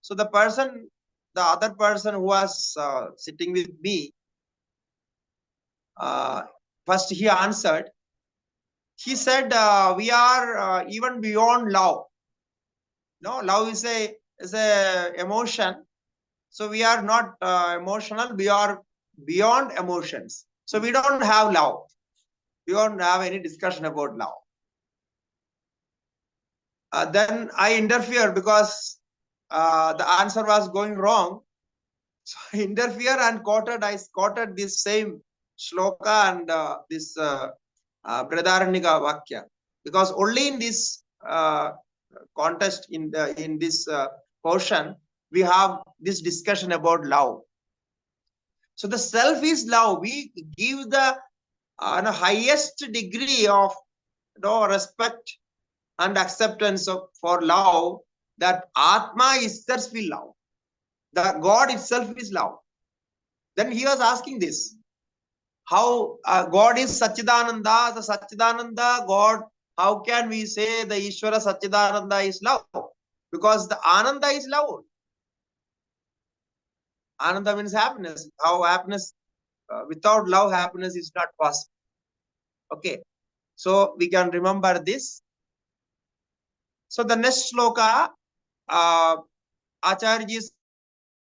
So the other person who was sitting with me, first he answered. He said, we are even beyond love. No, love is a emotion. So we are not emotional. We are beyond emotions. So we don't have love. We don't have any discussion about love. Then I interfered because the answer was going wrong. So I interfered and I quoted this same shloka and this Vidyaranya Vakya. Because only in this contest, in this portion, we have this discussion about love. So the self is love. We give the highest degree of respect and acceptance for love that Atma itself will love. The God itself is love. Then he was asking this. How God is Sat-Chit-Ananda, the Sat-Chit-Ananda God, how can we say the Ishvara Sat-Chit-Ananda is love? Because the Ananda is love. Ananda means happiness. How happiness, without love, happiness is not possible. Okay. So we can remember this. So the next sloka, Acharya is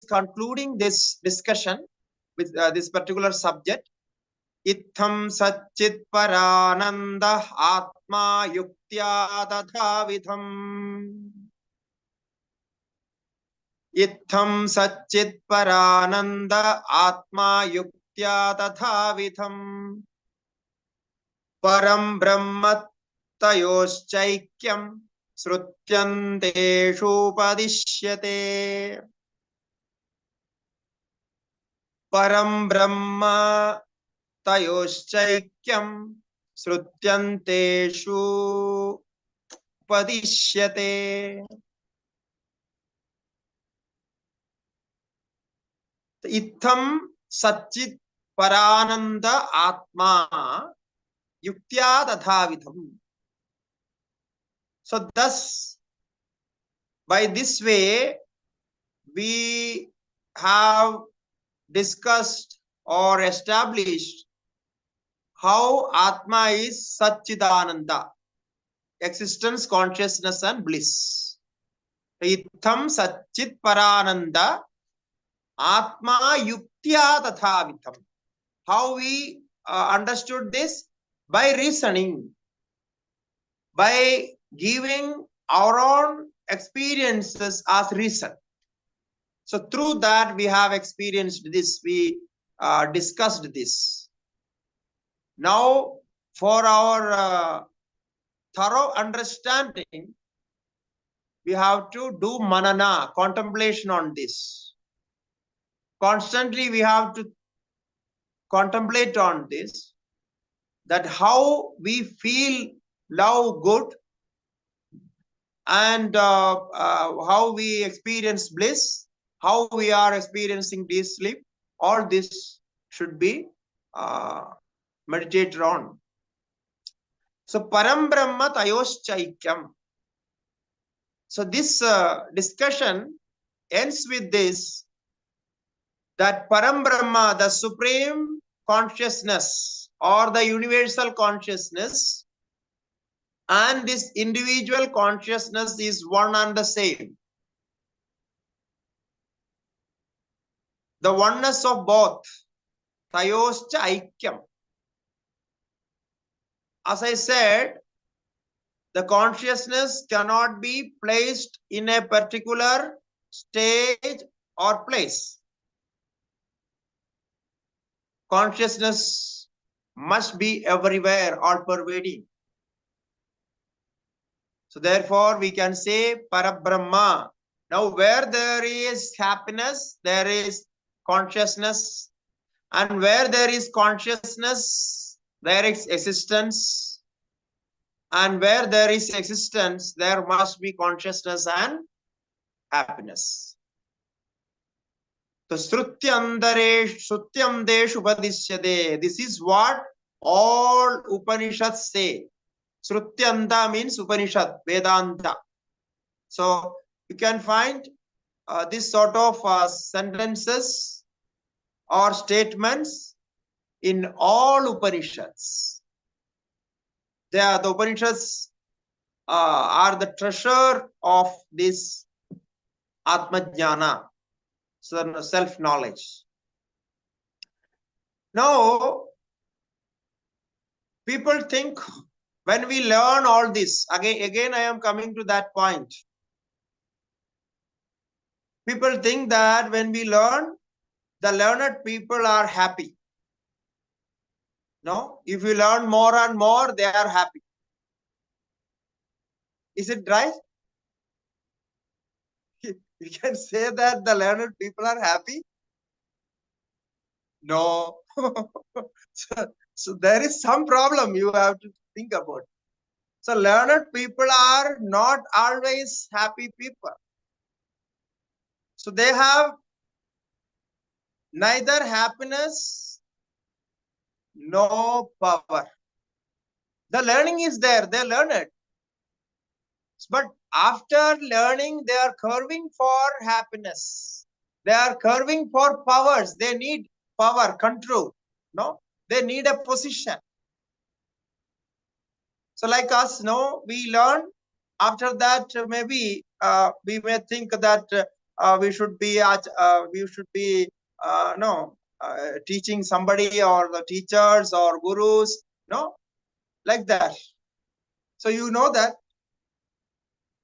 concluding this discussion with this particular subject. Itham Sat-Chit Parananda Atma Yuktya Tatha Vidham. Itham Sat-Chit Parananda Atma Yuktya Tatha Vidham. Param Brahma Tayoschaikyam Srutyanteshu Padishyate. Param Brahma Tayoschaikyam Srutyanteshu Padishyate. Itham Sat-Chit Parananda Atma Yuktya Tatha Vidham. So thus, by this way, we have discussed or established how Atma is Sat-Chit-Ananda, existence, consciousness and bliss. Itham Sat-Chit Parananda Atma Yuktya Tatha Vidham. How we understood this? By reasoning, by giving our own experiences as reason. So through that we have experienced this, we discussed this. Now for our thorough understanding, we have to do manana, contemplation on this. Constantly we have to contemplate on this, that how we feel love good and how we experience bliss, how we are experiencing deep sleep, all this should be meditated on. So Param Brahma Tayoschaikyam. So this discussion ends with this, that Param Brahma, the supreme consciousness or the universal consciousness, and this individual consciousness is one and the same. The oneness of both. Tayoscha Aikyam. As I said, the consciousness cannot be placed in a particular stage or place. Consciousness must be everywhere, all pervading. So therefore we can say Parabrahma. Now where there is happiness, there is consciousness. And where there is consciousness, there is existence. And where there is existence, there must be consciousness and happiness. So Shrutyam Deshu Padishyate. This is what all Upanishads say. Shrutyanta means Upanishad, Vedanta. So you can find this sort of sentences or statements in all Upanishads. The Upanishads are the treasure of this Atma Jnana, so self-knowledge. Now, people think when we learn all this, again I am coming to that point. People think that when we learn, the learned people are happy. No, if you learn more and more, they are happy. Is it right? You can say that the learned people are happy? No. So there is some problem you have to think about. So learned people are not always happy people. So they have neither happiness nor power. The learning is there, they learn it. But after learning, they are curving for happiness. They are curving for powers. They need power, control. No, they need a position. So like us, no, we learn. After that, maybe we may think that we should be teaching somebody or the teachers or gurus, no, like that. So you know that.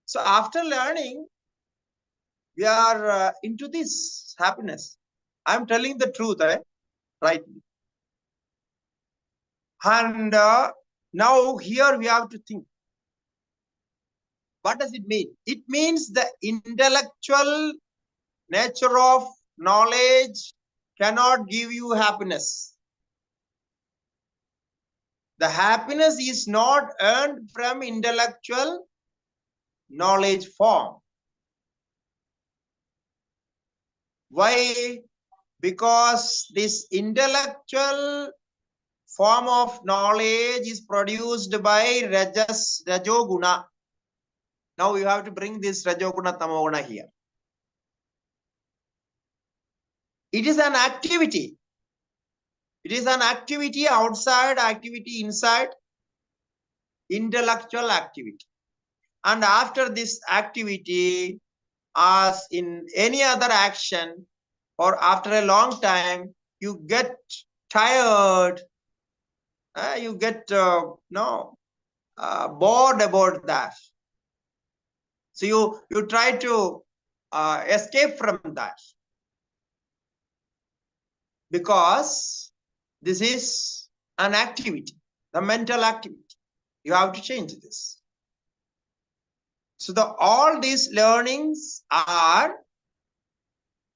So after learning, we are into this happiness. I'm telling the truth, right? And now here we have to think. What does it mean? It means the intellectual nature of knowledge cannot give you happiness. The happiness is not earned from intellectual knowledge form. Why? Because this intellectual form of knowledge is produced by Rajoguna. Now you have to bring this Rajoguna, Tamoguna here. It is an activity. It is an activity outside, activity inside, intellectual activity. And after this activity, as in any other action, or after a long time, you get tired, you get bored about that. So you try to escape from that, because this is an activity, the mental activity. You have to change this. So all these learnings are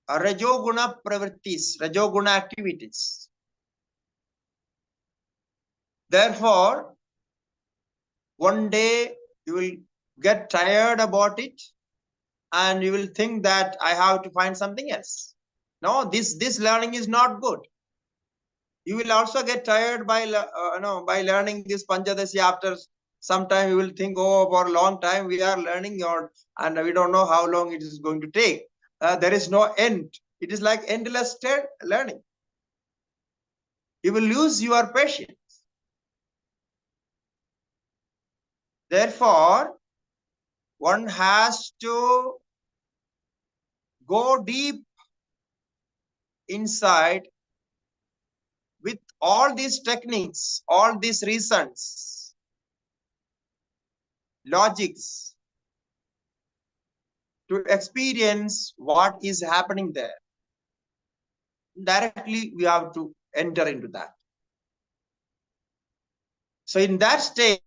Rajoguna pravrittis, Rajoguna activities. Therefore, one day you will get tired about it and you will think that I have to find something else. No, this learning is not good. You will also get tired by learning this Pancadashi. After some time you will think, oh, for a long time we are learning, and we don't know how long it is going to take. There is no end. It is like endless learning. You will lose your patience. Therefore, one has to go deep inside with all these techniques, all these reasons, logics, to experience what is happening there. Directly, we have to enter into that. So in that stage,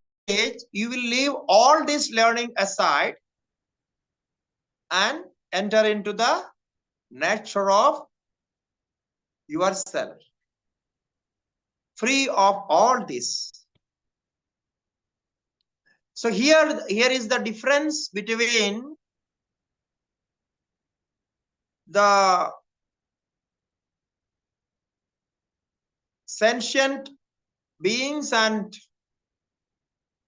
you will leave all this learning aside and enter into the nature of yourself, free of all this. So here is the difference between the sentient beings and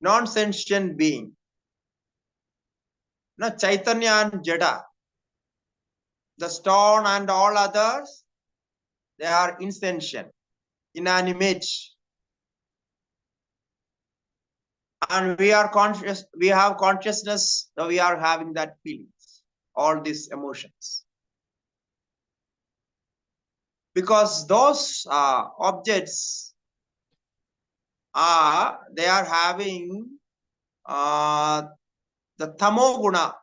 non-sentient being. Now, Chaitanya and Jada, the stone and all others, they are insentient, inanimate. And we are conscious, we have consciousness, so we are having that feelings, all these emotions. Because those objects they are having the tamoguna.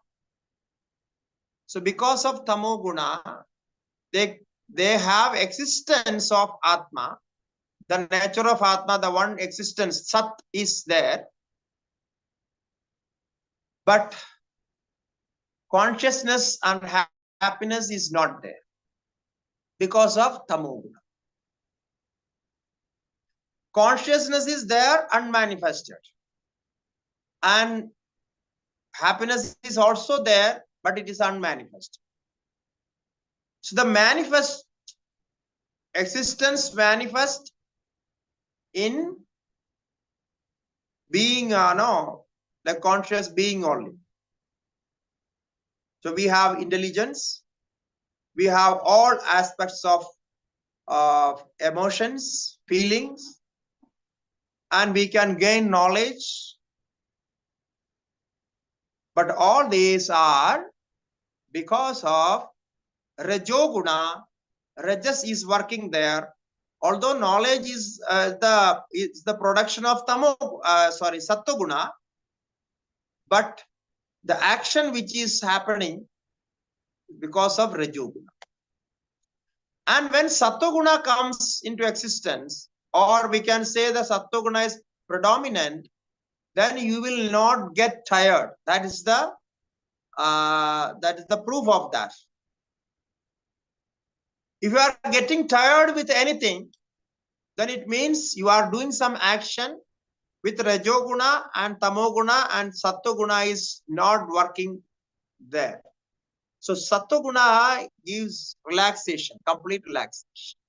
So because of tamoguna, they have existence of Atma, the nature of Atma, the one existence, Sat, is there. But consciousness and happiness is not there because of tamoguna. Consciousness is there unmanifested. And happiness is also there, but it is unmanifest. So the manifest existence manifest in being, the conscious being only. So we have intelligence, we have all aspects of emotions, feelings, and we can gain knowledge. But all these are because of Rajoguna. Rajas is working there. Although knowledge is the production of Sattoguna, but the action which is happening because of Rajoguna. And when Sattoguna comes into existence, or we can say the Sattoguna is predominant, then you will not get tired. That is the proof of that. If you are getting tired with anything, then it means you are doing some action with Rajoguna and Tamoguna, and Sattoguna is not working there. So Sattoguna gives relaxation, complete relaxation.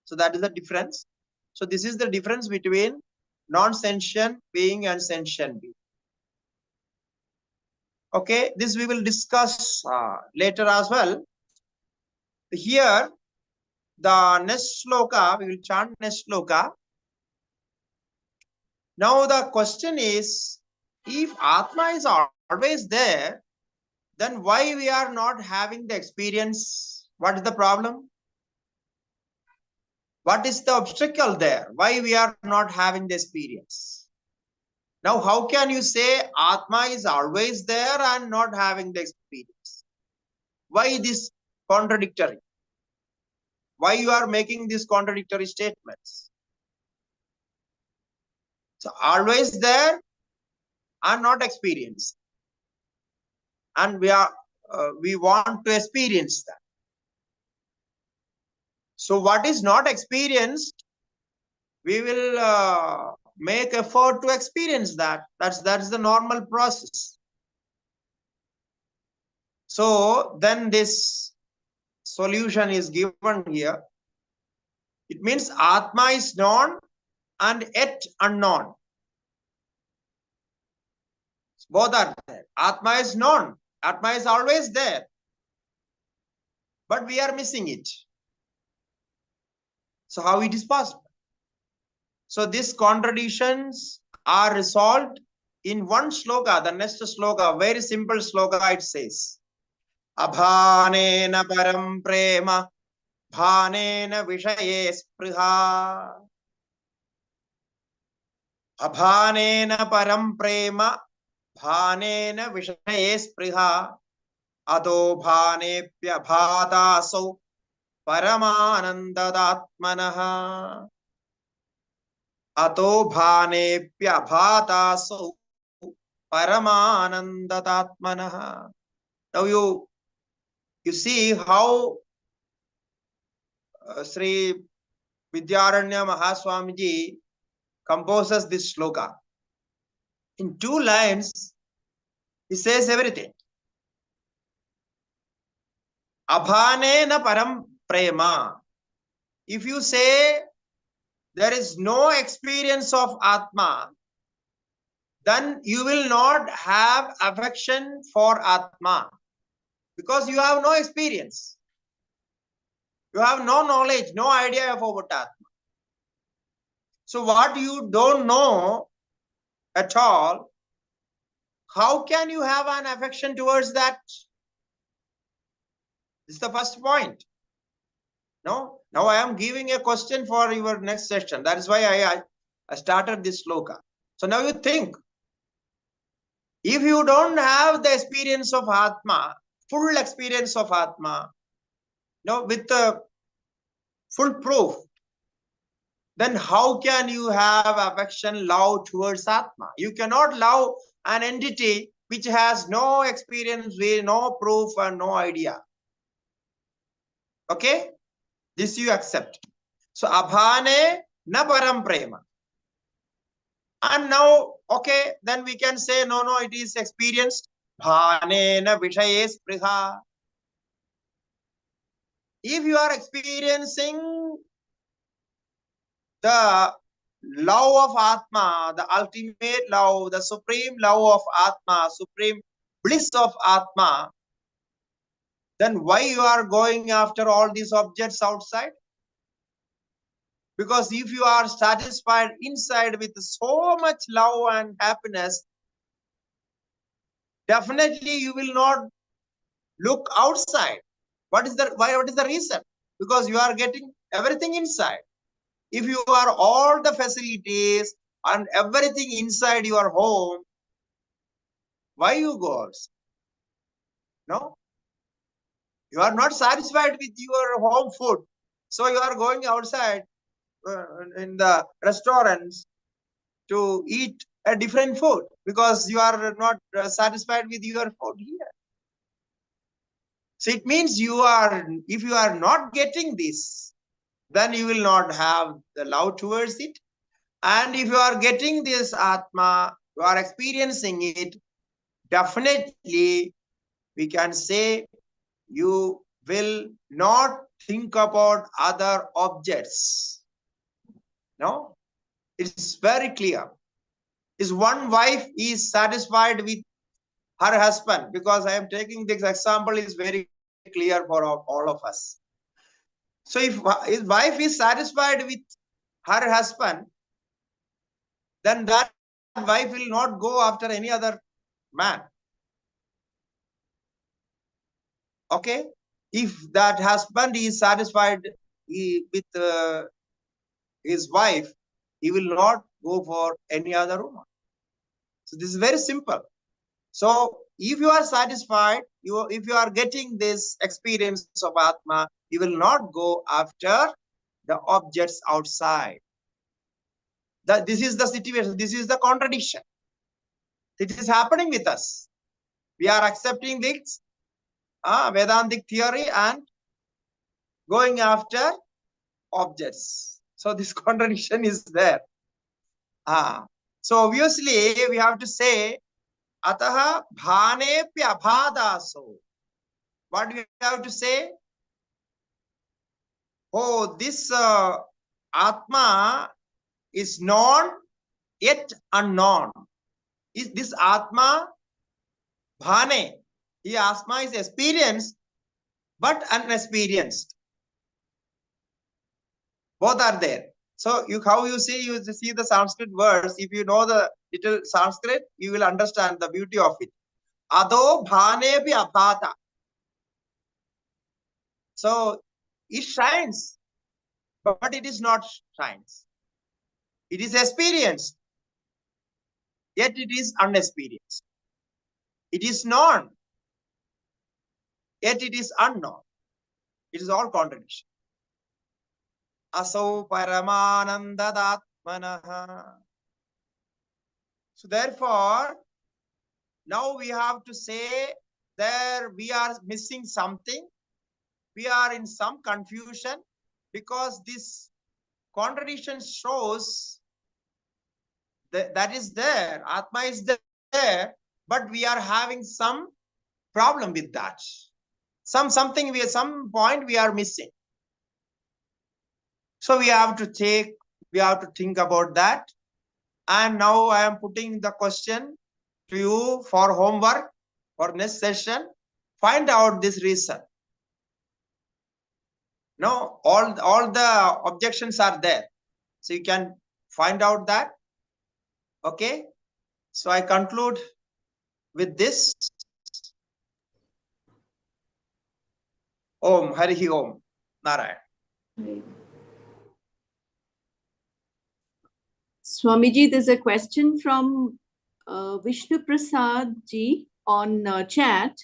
So that is the difference. So this is the difference between non-sentient being and sentient being. Okay, this we will discuss later as well. Here, the next sloka, we will chant next sloka. Now the question is, if Atma is always there, then why we are not having the experience? What is the problem? What is the obstacle there? Why we are not having the experience? Now, how can you say Atma is always there and not having the experience? Why this contradictory? Why you are making these contradictory statements? So always there and not experienced. And we want to experience that. So what is not experienced, we will make effort to experience that. That's the normal process. So then this solution is given here. It means Atma is known and yet unknown. Both are there. Atma is known. Atma is always there. But we are missing it. So how it is possible? So these contradictions are resolved in one sloka. The next sloka, very simple sloka, it says, Abhanena param prema, bhanena vishaye spriha. Abhanena param prema, bhanena vishaye spriha. Ado bhanepya bhataso paramanandadatmanaha. Ato bhanepya bhataso paramanandadatmanaha. Now you see how Sri Vidyaranya Mahaswamiji composes this sloka. In 2 lines, he says everything. Abhanena param prema. If you say there is no experience of Atma, then you will not have affection for Atma, because you have no experience. You have no knowledge, no idea about Atma. So what you don't know at all, how can you have an affection towards that? This is the first point. No? Now I am giving a question for your next session. That is why I started this sloka. So now you think, if you don't have the experience of Atma, full experience of Atma, with the full proof, then how can you have affection, love towards Atma? You cannot love an entity which has no experience, no proof, and no idea. Okay? This you accept. So, abhane na param prema. And now, okay, then we can say, no, it is experienced. Bhanena vishaye spriha. If you are experiencing the love of Atma, the ultimate love, the supreme love of Atma, supreme bliss of Atma, then why you are going after all these objects outside? Because if you are satisfied inside with so much love and happiness, definitely you will not look outside. What is the reason? Because you are getting everything inside. If you are all the facilities and everything inside your home, why you go outside? No, you are not satisfied with your home food, so you are going outside in the restaurants to eat a different food because you are not satisfied with your food here. So it means if you are not getting this, then you will not have the love towards it. And if you are getting this Atma, you are experiencing it, definitely we can say you will not think about other objects. No, it's very clear. Is one wife is satisfied with her husband, because I am taking this example is very clear for all of us. So if his wife is satisfied with her husband, then that wife will not go after any other man. Okay, if that husband is satisfied with his wife, he will not go for any other woman. So this is very simple. So if you are satisfied, if you are getting this experience of Atma, you will not go after the objects outside. This is the situation. This is the contradiction. It is happening with us. We are accepting this Vedantic theory and going after objects. So this contradiction is there. So obviously we have to say, Ataha bhanepya abhadaso. What do we have to say? Oh, this Atma is known yet unknown. Is this Atma bhane? The Atma is experienced but unexperienced. Both are there. So how you see the Sanskrit words. If you know the little Sanskrit, you will understand the beauty of it. Ado bhanepi abhata. So it shines, but it is not shines. It is experienced, yet it is unexperienced. It is known, yet it is unknown. It is all contradiction. Asau paramanandadatmanaha. So therefore, now we have to say there we are missing something. We are in some confusion because this contradiction shows that is there. Atma is there, but we are having some problem with that. Some point we are missing. So we have to think about that. And now I am putting the question to you for homework for next session. Find out this reason. No, all the objections are there. So you can find out that. Okay. So I conclude with this. Om Harihi Om Narayan. Swamiji, there's a question from Vishnu Prasad ji on chat.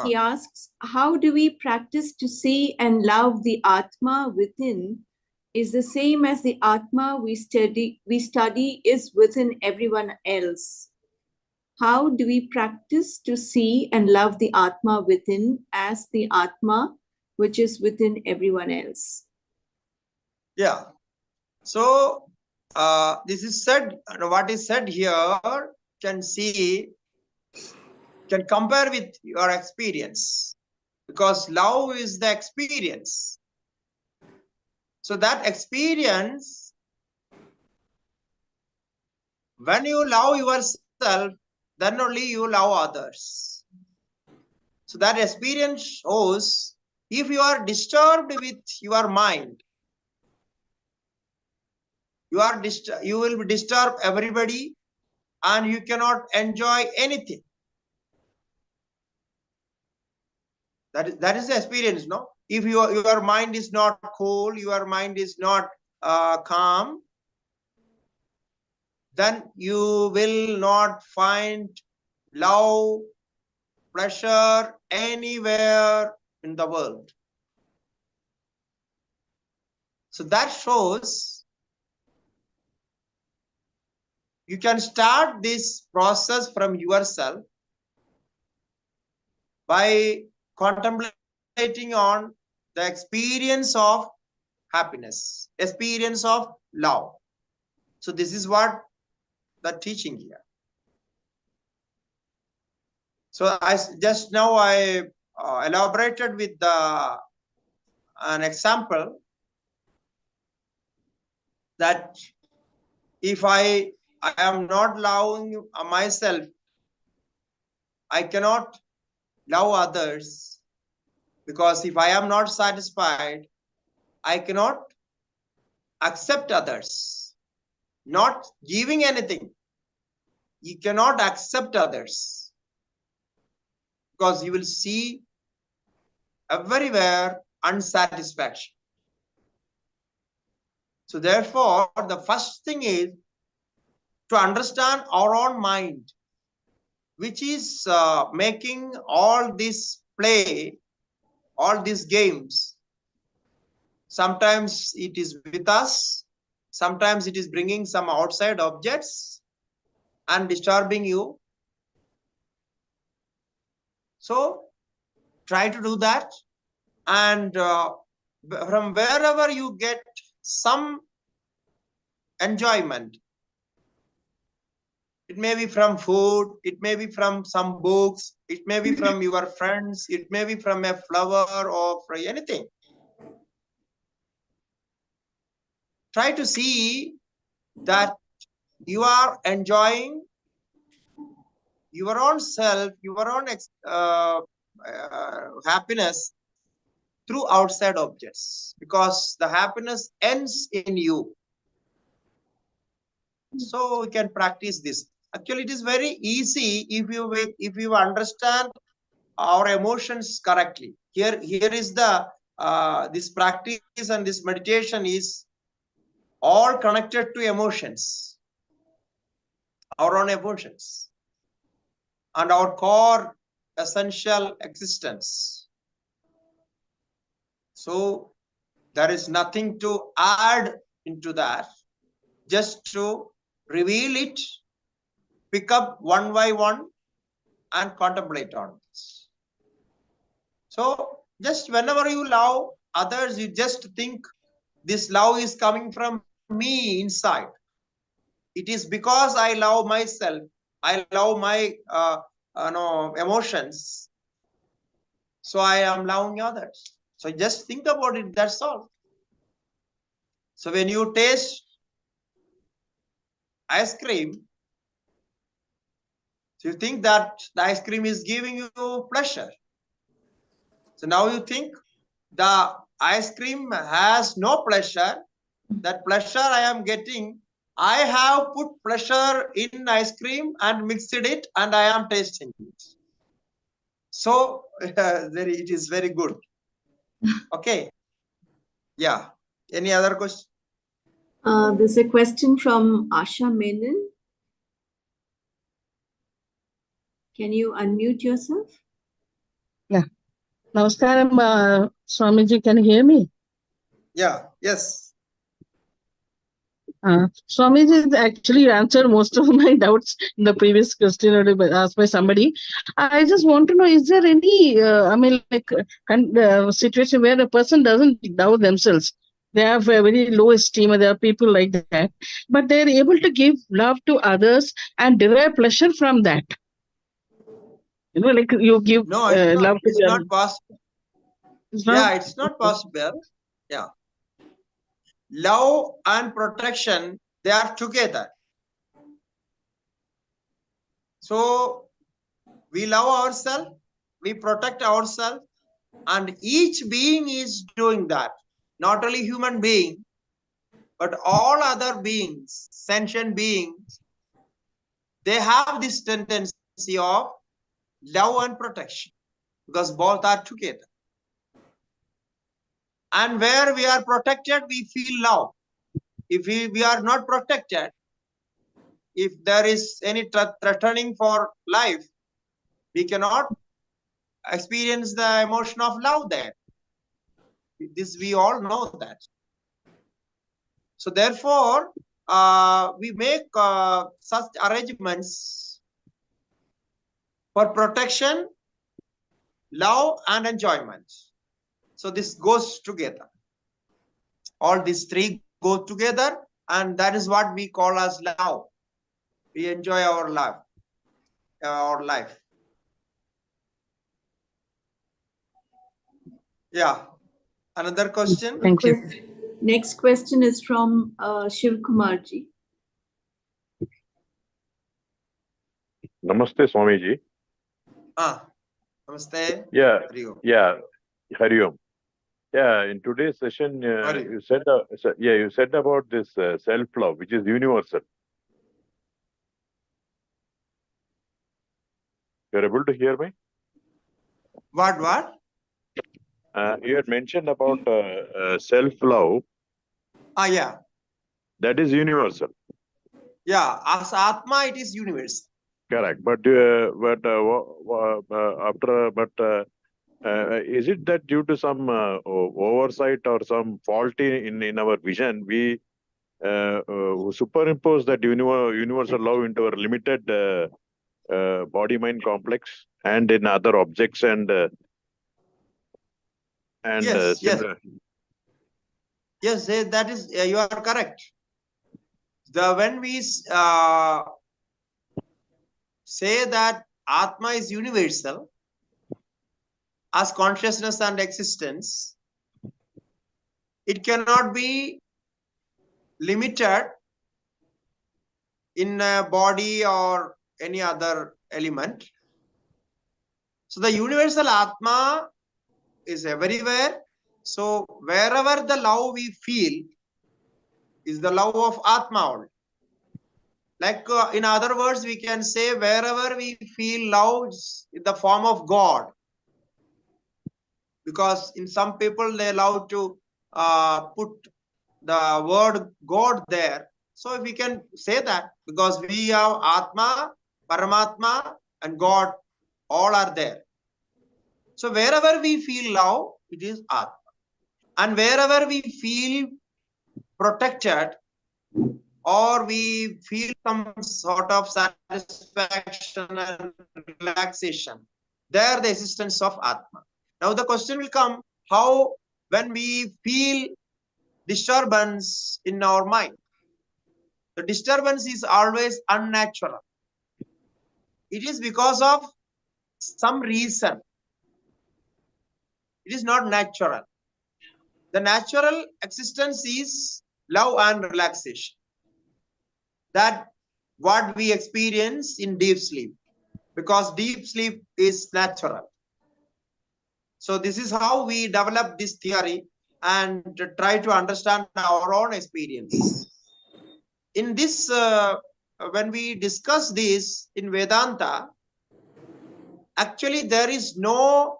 He asks, how do we practice to see and love the Atma within is the same as the Atma we study is within everyone else? How do we practice to see and love the Atma within as the Atma which is within everyone else? Yeah. So this is said, what is said here can compare with your experience, because love is the experience. So that experience, when you love yourself, then only you love others. So that experience shows, if you are disturbed with your mind, you will disturb everybody and you cannot enjoy anything. That is the experience, no? If your mind is not cool, your mind is not calm, then you will not find love, pleasure anywhere in the world. So that shows you can start this process from yourself by contemplating on the experience of happiness, experience of love. So this is what the teaching here. So I just now elaborated with an example that if I am not loving myself, I cannot love others, because if I am not satisfied, I cannot accept others. Not giving anything, you cannot accept others, because you will see everywhere unsatisfaction. So therefore, the first thing is to understand our own mind, which is making all this play, all these games. Sometimes it is with us, sometimes it is bringing some outside objects and disturbing you. So try to do that, and from wherever you get some enjoyment, it may be from food, it may be from some books, it may be from your friends, it may be from a flower or from anything. Try to see that you are enjoying your own self, your own happiness through outside objects, because the happiness ends in you. So we can practice this. Actually, it is very easy if you understand our emotions correctly. Here is the this practice and this meditation is all connected to emotions, our own emotions, and our core essential existence. So there is nothing to add into that, just to reveal it, pick up one by one and contemplate on this. So just whenever you love others, you just think this love is coming from me inside. It is because I love myself, I love my emotions, so I am loving others. So just think about it, that's all. So when you taste ice cream, so you think that the ice cream is giving you pleasure. So now you think the ice cream has no pleasure. That pleasure I am getting, I have put pleasure in ice cream and mixed it and I am tasting it. So it is very good. Okay. Yeah. Any other question? There's a question from Asha Menon. Can you unmute yourself? Yeah. Namaskaram, Swamiji, can you hear me? Yeah. Yes. Swamiji actually answered most of my doubts in the previous question asked by somebody. I just want to know, is there any, situation where a person doesn't doubt themselves? They have a very low esteem. There are people like that, but they are able to give love to others and derive pleasure from that. Like you give No, it's not. love to It's not them. possible. It's not Yeah, it's not possible. Yeah. Love and protection, they are together. So we love ourselves, we protect ourselves, and each being is doing that. Not only human being, but all other beings, sentient beings, they have this tendency of love and protection because both are together. And where we are protected, we feel love. If we are not protected, if there is any threatening for life, we cannot experience the emotion of love there. This we all know that. So therefore, we make such arrangements for protection, love, and enjoyment. So this goes together. All these three go together, and that is what we call as love. We enjoy our life. Yeah. Another question? Thank you. Next question is from Shiv Kumarji. Namaste, Swamiji. Namaste. Yeah, Hari Om. yeah, Hari Om. Yeah, in today's session, you said, you said about this self-love, which is universal. You're able to hear me? What? You had mentioned about self-love. Yeah. That is universal. Yeah, as Atma, it is universal. Correct. But is it that due to some oversight or some fault in our vision, we superimpose that universal love into our limited body-mind complex and in other objects and Yes, similar? Yes, that is, you are correct. When we say that Atma is universal as consciousness and existence, it cannot be limited in a body or any other element. So the universal Atma is everywhere. So wherever the love we feel is the love of Atma only. Like in other words, we can say wherever we feel love in the form of God. Because in some people they love to put the word God there. So we can say that because we have Atma, Paramatma and God all are there. So wherever we feel love, it is Atma. And wherever we feel protected or we feel some sort of satisfaction and relaxation, there the existence of Atma. Now the question will come, how when we feel disturbance in our mind? The disturbance is always unnatural. It is because of some reason. It is not natural. The natural existence is love and relaxation. That what we experience in deep sleep, because deep sleep is natural. So this is how we develop this theory and try to understand our own experience. In this, when we discuss this in Vedanta, actually there is no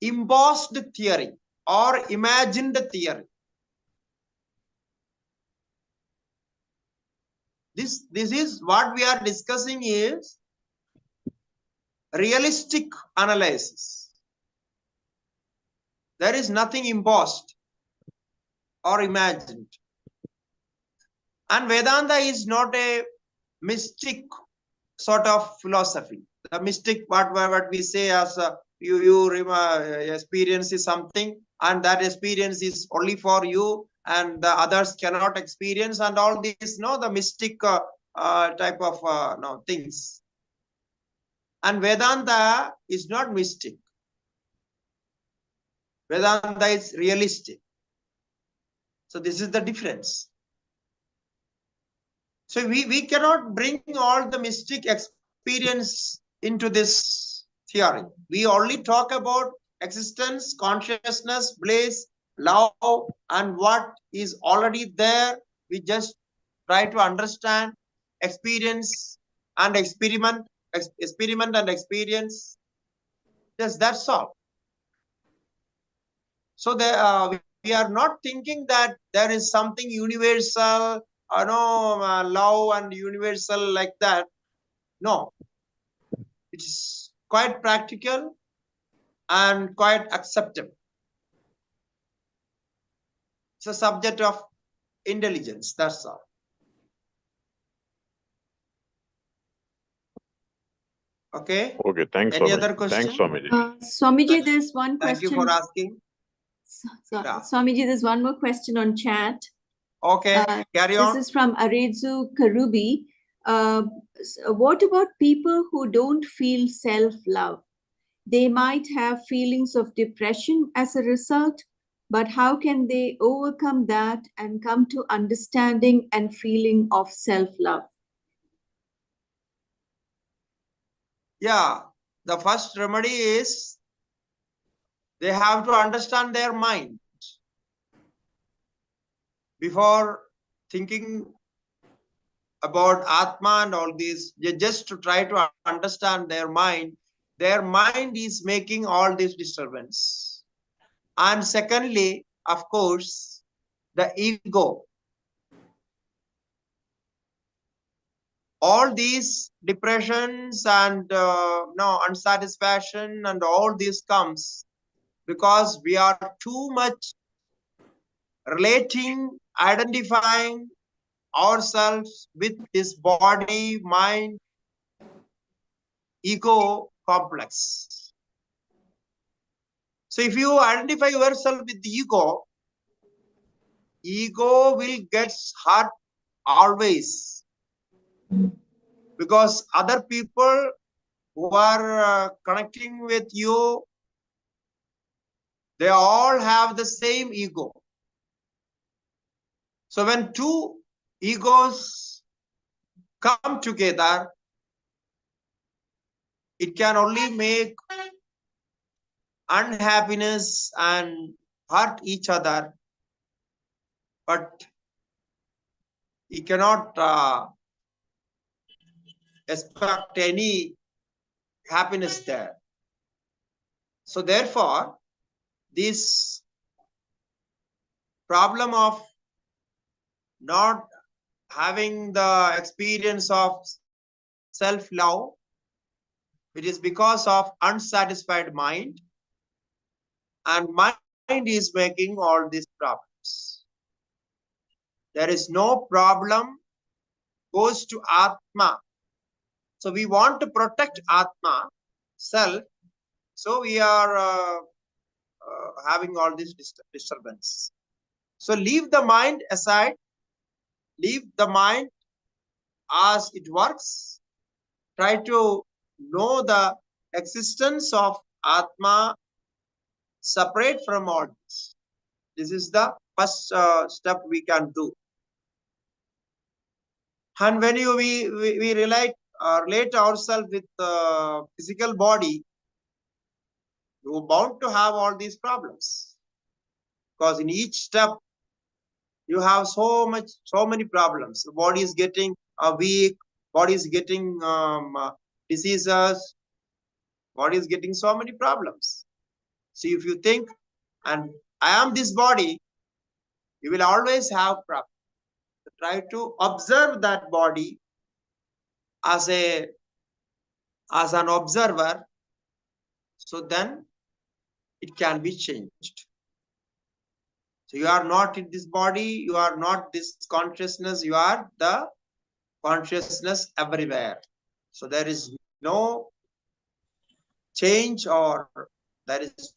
imposed theory or imagined theory. This is what we are discussing is realistic analysis. There is nothing imposed or imagined. And Vedanta is not a mystic sort of philosophy. The mystic, what we say as you experience is something, and that experience is only for you, and the others cannot experience, and all these, the mystic type of things. And Vedanta is not mystic. Vedanta is realistic. So this is the difference. So we cannot bring all the mystic experience into this theory. We only talk about existence, consciousness, bliss, love, and what is already there. We just try to understand, experience, and experiment and experience. Just that's all. So we are not thinking that there is something universal, love and universal like that. No, it's quite practical and quite acceptable. It's a subject of intelligence, that's all. Okay. Okay, thanks. Any Swamiji. other question? Thanks, Swamiji. Swamiji, there's one question. Thank you for asking. Yeah. Swamiji, there's one more question on chat. Okay, carry on. This is from Arezu Karubi. What about people who don't feel self-love? They might have feelings of depression as a result, but how can they overcome that and come to understanding and feeling of self-love? Yeah, the first remedy is they have to understand their mind. Before thinking about Atma and all this, just to try to understand their mind is making all this disturbance. And secondly, of course, the ego. All these depressions and unsatisfaction and all this comes because we are too much relating, identifying ourselves with this body, mind, ego complex. So if you identify yourself with the ego will get hurt always, because other people who are connecting with you, they all have the same ego. So when two egos come together, it can only make unhappiness and hurt each other, but you cannot expect any happiness there. So therefore, this problem of not having the experience of self-love, it is because of unsatisfied mind, and mind is making all these problems. There is no problem goes to Atma. So we want to protect Atma, self. So we are having all this disturbance. So leave the mind aside. Leave the mind as it works. Try to know the existence of Atma separate from all this. This is the first step we can do. And when we relate ourselves with the physical body, you're bound to have all these problems, because in each step you have so many problems. The body is getting weak, body is getting diseases, body is getting so many problems. So if you think, and I am this body, you will always have problems. So try to observe that body as an observer, so then it can be changed. So you are not in this body, you are not this consciousness, you are the consciousness everywhere. So there is no change, or there is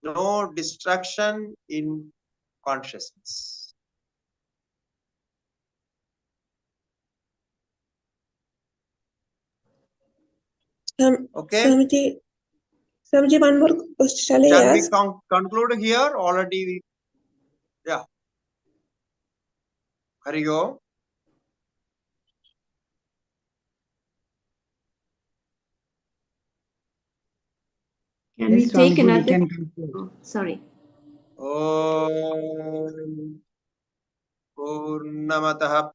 no distraction in consciousness. Okay. Swamiji, one more question. Shall I Shall we ask? conclude here? Already, yeah. Hari Om. Can we take another? Oh, sorry. Om Purnamatah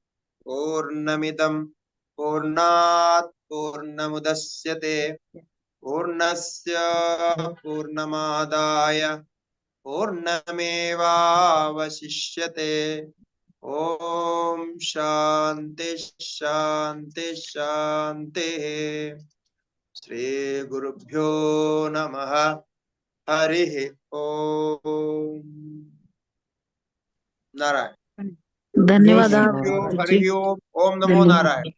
Purnamidam Purnat Purnamudasyate Purnasya Purnamadaya Purnamevavasishyate. Om Shanti Shanti Shanti. Shri Gurubhyo Namaha. Harihi Om. Narayan. ధన్యవాదాలు Harihi Om. Om Namo Narayan.